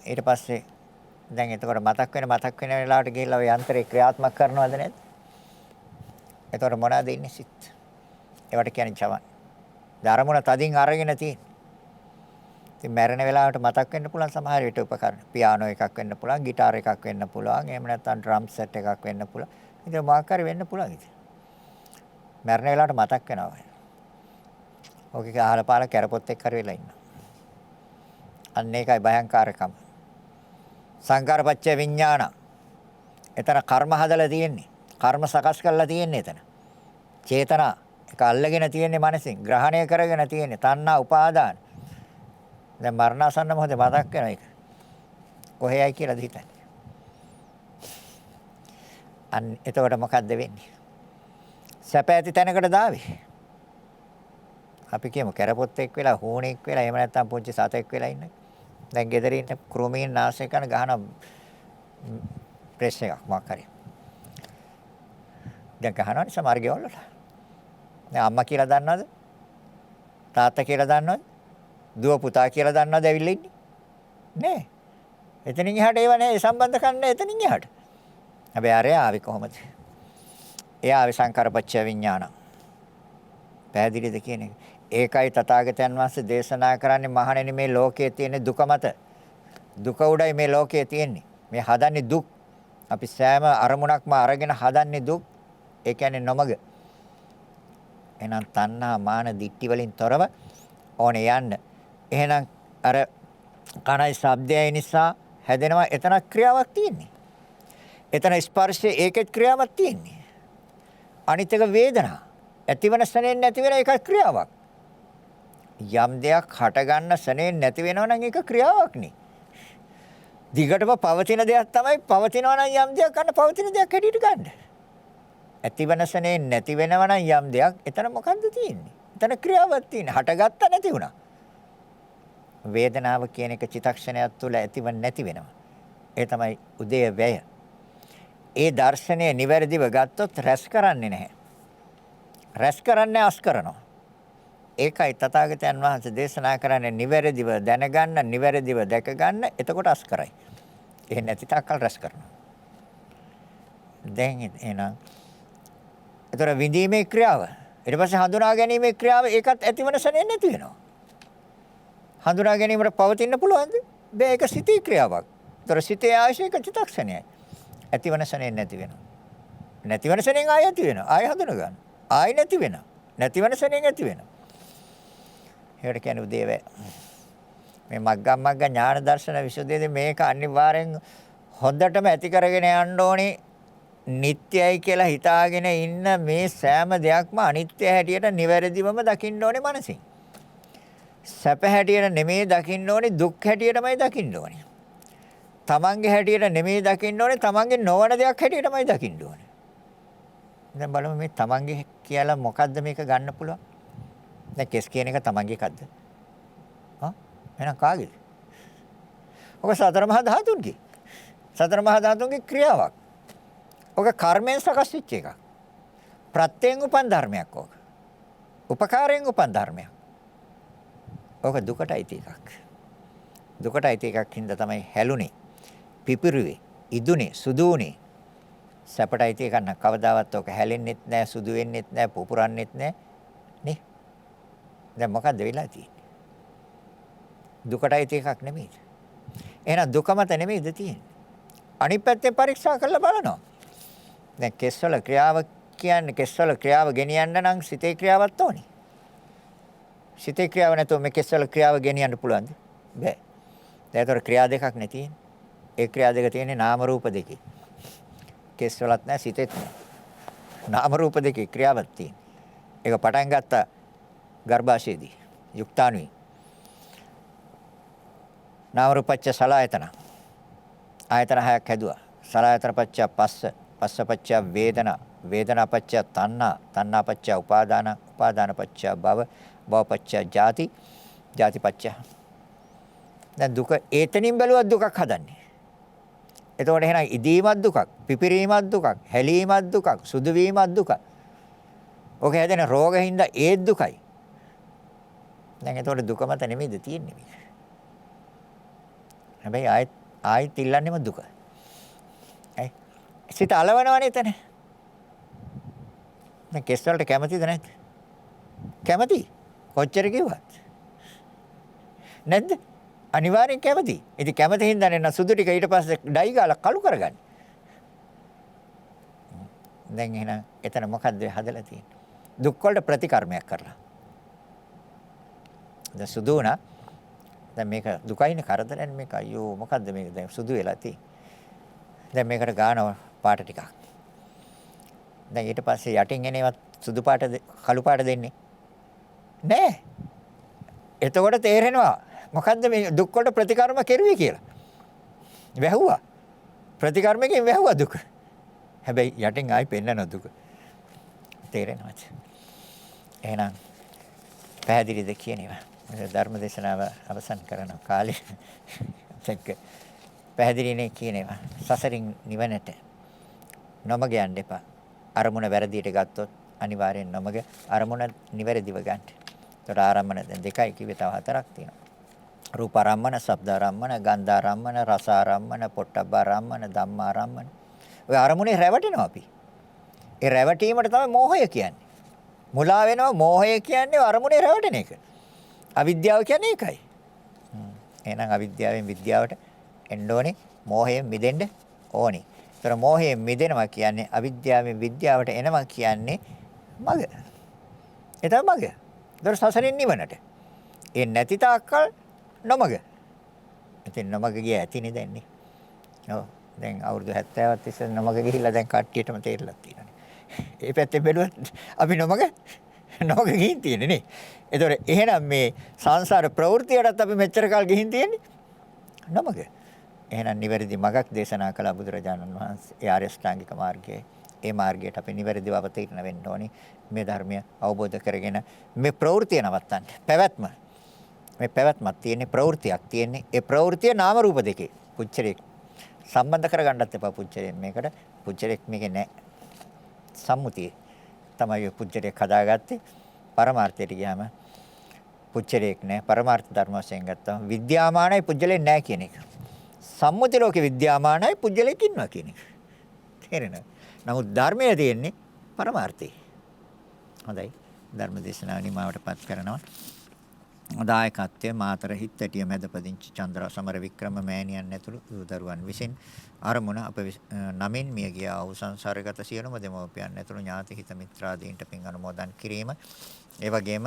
ඊට පස්සේ දැන් එතකොට මතක් වෙන වෙලාවට ගිහිල්ලා ඔය යන්ත්‍රේ ක්‍රියාත්මක කරනවද නැද්ද? එතකොට මොනවද ඉන්නේ සිත්? ඒවට කියන්නේ චවන්. ධර්මමුණ තදින් අරගෙන තියෙන. ඉතින් මැරෙන වෙලාවට මතක් වෙන්න පුළුවන් සමහර විට උපකරණ. පියානෝ එකක් වෙන්න පුළුවන්, গিitar එකක් වෙන්න පුළුවන්, එහෙම නැත්නම් ඩ්‍රම් සෙට් එකක් වෙන්න පුළුවන්. ඉතින් මොකක් හරි වෙන්න පුළුවන් ඉතින්. මැරෙන වෙලාවට මතක් වෙනවා. ඔකේ අහල පාල කැරපොත් එක්ක හරි වෙලා ඉන්නවා. අන්න ඒකයි භයංකාරකම. සංකාරපච්චය විඥාන. එතන කර්ම හදලා තියෙන්නේ. කර්ම සකස් කරලා තියෙන්නේ එතන. චේතනා ඒක අල්ලගෙන තියෙන්නේ මනසින්. ග්‍රහණය කරගෙන තියෙන්නේ. තණ්හා උපාදාන. දැන් මරණාසන්න මොහොතේ මතක් වෙන එක. කොහේයි කියලාද හිතන්නේ. අන්න එතකොට මොකද්ද වෙන්නේ? සැප ඇති තැනකට දාවේ. අපි කියමු කැරපොත්තෙක් වෙලා හෝනෙක් වෙලා එහෙම නැත්නම් පුංචි සතෙක් වෙලා ඉන්න. දැන් ගෙදර ඉන්න ක්‍රෝමීන් නාශය කරන ගහන ප්‍රෙස් එකක් මොකක් හරි. දැන් ගහනවනේ සමහර ගෙවල් වල. දැන් අම්මා කියලා දන්නවද? තාත්තා කියලා දන්නවද? දුව පුතා කියලා දන්නවද ඇවිල්ලා ඉන්නේ? නෑ. එතනින් එහාට ඒව නෑ සම්බන්ධකම් නෑ එතනින් එහාට. හැබැයි අරයා ආවේ කොහමද? එයා ආවේ සංකාරපච්චය විඥාන. පැහැදිලිද කියන එක? ඒකයි තථාගතයන් වහන්සේ දේශනා කරන්නේ මහණෙනි මේ ලෝකයේ තියෙන දුක මත. දුක උඩයි මේ ලෝකයේ තියෙන්නේ. මේ හදන්නේ දුක්. අපි සෑම අරමුණක්ම අරගෙන හදන්නේ දුක්. ඒ කියන්නේ නොමග. එහෙනම් තණ්හා මාන දිට්ටි වලින් තොරව ඕනේ යන්න. එහෙනම් අර කනයි ශබ්දයයි නිසා හැදෙනවා එතන ක්‍රියාවක් තියෙන්නේ. එතන ස්පර්ශයේ ඒකෙත් ක්‍රියාවක් තියෙන්නේ. අනිත් එක වේදනා. ඇතිවන සනෙන් නැති වෙන එක ක්‍රියාවක්. යම් දෙයක් හට ගන්න සනෙන් නැති වෙනවා නම් ඒක ක්‍රියාවක් නේ. දිගටම පවතින දෙයක් තමයි පවතිනවා නම් යම් දෙයක් ගන්න පවතින දෙයක් හැටියට ගන්න. ඇතිවන සනෙන් නැති වෙනවා නම් යම් දෙයක් එතන මොකද්ද තියෙන්නේ? එතන ක්‍රියාවක් තියෙන්නේ. හටගත්ත නැති වුණා. වේදනාව කියන එක චිත්තක්ෂණයක් තුළ ඇතිව නැති වෙනවා. ඒ තමයි උදේ වැය. ඒ දර්ශනය නිවැරදිව ගත්තොත් රැස් කරන්නේ නැහැ. රැස් කරන්නේ අස් කරනවා. ඒකයි තථාගතයන් වහන්සේ දේශනා කරන්නේ නිවැරදිව දැනගන්න, නිවැරදිව දැක ගන්න, එතකොට අස් කරයි. එහෙ නැති තාක්කල් රැස් කරනවා. දැන් එනවා. ඒතර විඳීමේ ක්‍රියාව. ඊට පස්සේ හඳුනා ගැනීමේ ක්‍රියාව ඒකත් ඇතිවන සැනේ නැති වෙනවා. හඳුනා ගැනීමට පවතින්න පුළුවන්ද? බෑ ඒක සිතේ ක්‍රියාවක්. ඒතර සිතේ ආශයක චිත්තක්ෂණයයි. ඇතිවන සැනේ නැති වෙනවා. නැතිවන සැනෙන් ආය ඇති වෙනවා. ආය හඳුනා ගන්න. ආය නැති වෙනවා. නැතිවන සැනෙන් ඇති වෙනවා. ඒකට කියන්නේ උදේවැය. මේ මග්ගමග්ග ඥාන දර්ශන විසුද්ධියේදී මේක අනිවාර්යෙන් හොඳටම ඇති කරගෙන යන්න ඕනේ. නිට්ටයයි කියලා හිතාගෙන ඉන්න මේ සෑම දෙයක්ම අනිත්‍ය හැටියට නිවැරදිවම දකින්න ඕනේ මනසින්. සැප හැටියට නෙමෙයි දකින්න ඕනේ දුක් හැටියටමයි දකින්න ඕනේ. තමන්ගේ හැටියට නෙමෙයි දකින්න ඕනේ තමන්ගේ නොවන දෙයක් හැටියටමයි දකින්න ඕනේ. දැන් බලමු මේ තමන්ගේ කියලා මොකද්ද මේක ගන්න පුළුවන්? දැන් කෙස් කියන එක තමන්ගේ එකක්ද? එහෙනම් කාගේද? ඔක සතර මහා ධාතුන්ගේ. සතර මහා ධාතුන්ගේ ක්‍රියාවක්. ඔක කර්මයෙන් සකස් වෙච්ච එකක්. ප්‍රත්‍යයෙන් උපන් ධර්මයක් ඕක. උපකාරයෙන් උපන් ධර්මයක්. ඕක දුකට අයිති එකක්. දුකට අයිති එකක් හින්දා තමයි හැලුනේ, පිපිරුවේ, ඉදුනේ, සුදු උනේ. සැපට අයිති එකක් නම් කවදාවත් ඕක හැලෙන්නෙත් නැහැ, සුදු වෙන්නෙත් නැහැ, පුපුරන්නෙත් නැහැ නේ. දැන් මොකද්ද වෙලා තියෙන්නේ? දුකට අයිති එකක් නෙමෙයිද? එහෙනම් දුක මත නෙමෙයිද තියෙන්නේ? අනිත් පැත්තෙන් පරීක්ෂා කරලා බලනවා. දැන් කෙස්වල ක්‍රියාව කියන්නේ කෙස්වල ක්‍රියාව ගෙනියන්න නම් සිතේ ක්‍රියාවක් ඕනේ. සිතේ ක්‍රියාව නැතුව මේ කෙස්වල ක්‍රියාව ගෙනියන්න පුළුවන්ද? බැහැ. ඒතර ක්‍රියා දෙකක් නේ තියෙන්නේ. ඒ ක්‍රියා දෙක තියෙන්නේ නාම රූප දෙකේ. කෙස්වලත් නැහැ සිතෙත් නැහැ. නාම රූප දෙකේ ක්‍රියාවක් තියෙන්නේ. ඒක පටන් ගත්ත ගර්භාෂයේදී යුක්තාණුයි. නාම රූපච්ච සලආයතන. ආයතන හයක් හැදුවා. සලආයතන පච්ච පස්ස, පස්ස පච්ච වේදනා, වේදනා පච්ච තණ්හා, තණ්හා පච්ච උපාදාන, උපාදාන පච්ච භව, භව පච්ච ජාති, ජාති පච්ච. දැන් දුක ඒතනින් බැලුවත් දුකක් හදන්නේ. එතකොට එහෙනම් ඉදීමත් දුකක්, පිපිරීමත් දුකක්, හැලීමත් දුකක්, සුදු වීමත් දුකක්. ඔක හැදෙන රෝගින්ද ඒ දුකයි. දැන් එතකොට දුක මත නෙමෙයිද තියෙන්නේ මේක. හැබැයි ආයෙත් ඉල්ලන්නේම දුක. ඇයි? සිත අලවනවනේ එතන. දැන් කෙස් වලට කැමතිද නැද්ද? කැමති. කොච්චර කිව්වත්. නැද්ද? අනිවාර්යෙන් කැමති. ඉතින් කැමති හින්දා නේ සුදු ටික ඊට පස්සේ ඩයි ගාලා කළු කරගන්නේ. දැන් එහෙනම් එතන මොකද්ද හදලා තියෙන්නේ? දුක් වලට ප්‍රතිකර්මයක් කරලා. දැන් සුදු වුණා. දැන් මේක දුකයිනේ කරදරන්නේ මේක. අයියෝ මොකද්ද මේක දැන් සුදු වෙලා තියෙන්නේ. දැන් මේකට ගානවා පාට ටිකක්. දැන් ඊට පස්සේ යටින් එනේවත් සුදු පාට කළු පාට දෙන්නේ නෑ. එතකොට තේරෙනවා මොකද්ද මේ දුක් වලට ප්‍රතිකර්ම කෙරුවේ කියලා. වැහුවා. ප්‍රතිකර්මයෙන් වැහුවා දුක. හැබැයි යටින් ආයි පෙන්නන දුක. තේරෙනවද? එහෙනම් පැහැදිලිද කියනවා. ධර්ම දේශනාව අවසන් කරන කාලේ දැක්ක පැහැදිලිනේ කියනවා. සසරින් නිවනට නොමග යන්න එපා. අරමුණ වැරදියට ගත්තොත් අනිවාර්යෙන් නොමග අරමුණ නිවැරදිව ගන්න. ඒතර ආරම්මන දැන් දෙකයි කිව්වේ තව හතරක් තියෙනවා. රූපාරම්මන, ශබ්දාරම්මන, ගන්ධාරම්මන, රසාරම්මන, පොට්ටබ්බාරම්මන, ධම්මාරම්මන. ඔය අරමුණේ රැවටෙනවා අපි. ඒ රැවටීමට තමයි මෝහය කියන්නේ. මුලා වෙනවා මෝහය කියන්නේ අරමුණේ රැවටෙන එක. අවිද්‍යාව කියන්නේ ඒකයි. එහෙනම් අවිද්‍යාවෙන් විද්‍යාවට එන්න ඕනේ. මෝහයෙන් මිදෙන්න ඕනේ. ඒතර මෝහයෙන් මිදෙනවා කියන්නේ අවිද්‍යාවෙන් විද්‍යාවට එනවා කියන්නේ මග. ඒ තමයි මග. ඒතර සසරින් නිවනට. ඒ නැති තාක්කල් නොමග. ඉතින් නොමග ගියා ඇතිනේ දැන් නේ. ඔව්. දැන් අවුරුදු 70ක් තිස්සේ නොමග ගිහිල්ලා දැන් කට්ටියටම තේරිලා තියෙනවා. ඒ පැත්තෙන් බැලුවත් අපි නොමග ගිහින් තියෙන්නේ නේ. ඒතකොට එහෙනම් මේ සංසාර ප්‍රවෘත්තියටත් අපි මෙච්චර කල් ගිහින් තියෙන්නේ නොමග. එහෙනම් නිවැරදි මගක් දේශනා කළ බුදුරජාණන් වහන්සේ ඒ ආර්ය ශ්‍රාංගික මාර්ගයේ ඒ මාර්ගයට අපි නිවැරදිව අවතීර්ණ වෙන්න ඕනි. මේ ධර්මය අවබෝධ කරගෙන මේ ප්‍රවෘත්තිය නවත්තන්න. පැවැත්ම. මේ පැවැත්මක් තියෙන්නේ ප්‍රවෘත්තියක් තියෙන්නේ. ඒ ප්‍රවෘත්තිය නාම රූප දෙකේ. පුච්චරේ සම්බන්ධ කරගන්නත් එපා පුච්චරයෙන් මේකට. පුච්චරෙක් මේකේ නැහැ. සම්මුතිය තමයි පුච්චරයක් හදාගත්තේ. පරමාර්ථයට ගියාම පුච්චරයක් නැහැ. පරමාර්ථ ධර්ම වශයෙන් ගත්තාම විද්‍යාමානයි පුජ්‍යලෙන් නැහැ කියන එක. සම්මුති ලෝකේ විද්‍යාමානයි පුජ්‍යලෙක් ඉන්නවා කියන එක. තේරෙනවද? නමුත් ධර්මයේ තියෙන්නේ පරමාර්ථය. හොඳයි. ධර්ම දේශනාව නිමාවටපත් කරනවා. දායකත්වයේ මාතර හිත්තටිය මැදපදිංචි චන්ද්‍රා සමර වික්‍රම මෑණියන් ඇතුළු දරුවන් විසින් අරමුණ අප නමින් මිය ගියා වූ සංසාරගත සියලුම දෙමව්පියන් ඇතුළු ඥාති හිත මිත්‍රාදීන්ට පින් අනුමෝදන් කිරීම. ඒ වගේම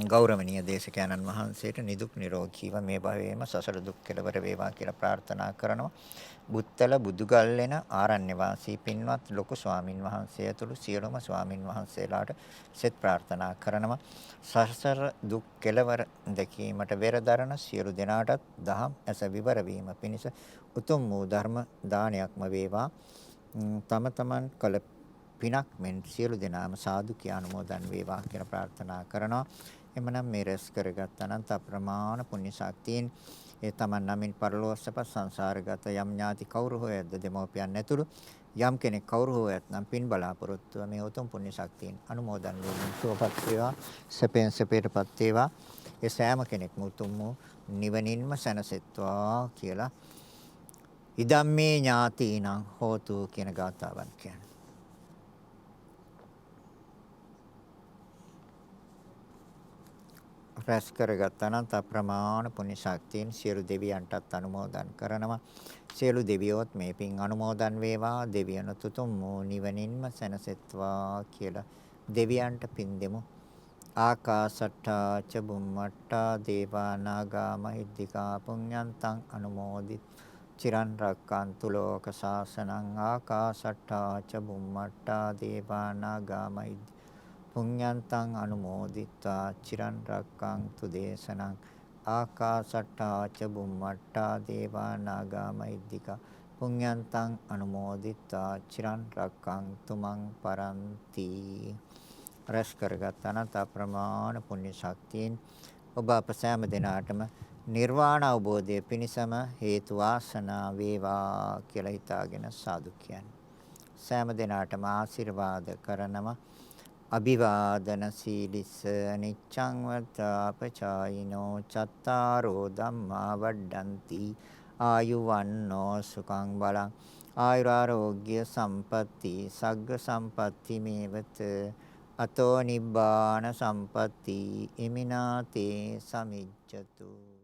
ගෞරවනීය දේශකයන්න් වහන්සේට නිදුක් නිරෝගීව මේ භවයේම සසල දුක් කෙලවර වේවා කියලා ප්‍රාර්ථනා කරනවා. බුත්තල බුදුගල්ලෙන ආරණ්‍ය වාසී පින්වත් ලොකු ස්වාමින් වහන්සේ ඇතුළු සියලුම ස්වාමින් වහන්සේලාට සෙත් ප්‍රාර්ථනා කරනවා. සසර දුක් කෙලවර දැකීමට වෙරදරන සියලු දෙනාටත් දහම් ඇස විවර වීම පිණිස උතුම් වූ ධර්ම දානයක්ම වේවා. තම තමන් කළ පිනක් මෙන් සියලු දෙනාම සාදු කියා අනුමෝදන් වේවා කියලා ප්‍රාර්ථනා කරනවා. එමනම් මේ රැස් කරගත් අනන්ත අප්‍රමාණ පුණ්‍ය ශක්තියෙන් ඒ තමන් නමින් පරලෝකසප සංසාරගත යම් ඥාති කවුරු හෝ ඇද්ද දෙමෝපියන් ඇතුළු යම් කෙනෙක් කවුරු හෝ ඇතනම් පින් බලාපොරොත්තු මේ උතුම් පුණ්‍ය ශක්තියෙන් අනුමෝදන් වීම සුවපත් වේවා. සැපෙන් සැපයටපත් වේවා. ඒ සෑම කෙනෙක්ම උතුම් වූ නිවනින්ම සැනසෙත්වා කියලා ඉදම්මේ ඥාතීනං හෝතු කියන ගාථාවන් කියන්නේ. රැස් කරගත්තා නම් අප්‍රමාණ පුණ්‍ය ශක්තියෙන් සියලු දෙවියන්ටත් අනුමෝදන් කරනවා. සියලු දෙවියොත් මේ පින් අනුමෝදන් වේවා. දෙවියන්ට උතුම් වූ නිවනින්ම සැනසෙත්වා කියලා දෙවියන්ට පින් දෙමු. ආකාසට්ටා ච බුම්මට්ටා දේවා නාග මහිද්దికා පුඤ්ඤන්තං අනුමෝදිත චිරන් රැක්කන්තු ලෝක සාසනං ආකාසට්ටා ච බුම්මට්ටා දේවා නාග මහිද්దికා පුඤ්ඤන්තං අනුමෝදිත්වා චිරන් රැක්කන්තු දේශනං ආකාසට්ටා ච බුම්මට්ටා දේවා නාග මහිද්దికා පුඤ්ඤන්තං අනුමෝදිත්වා චිරන් රැක්කන්තු මං පරන්ති. රැස් කරගත් අනන්ත ප්‍රමාණ පුණ්‍ය ශක්තියෙන් ඔබ අප සෑම දිනාටම නිර්වාණ අවබෝධය පිණිසම හේතු වාසනා වේවා කියලා හිතාගෙන සාදු කියන්නේ. සෑම දිනාටම ආශිර්වාද කරනවා. අභිවාදන සීලිස නිච්ඡං වත්තාපචායිනෝ චත්තාරෝ ධම්මා වඩ්ඩಂತಿ ආයුවන්නෝ සුඛං බලං ආයුරාෝග්‍ය සම්පatti සග්ග සම්පatti මේවත අතෝ නිබ්බාන සම්පatti ඉමිනාතේ සමිජ්ජතු.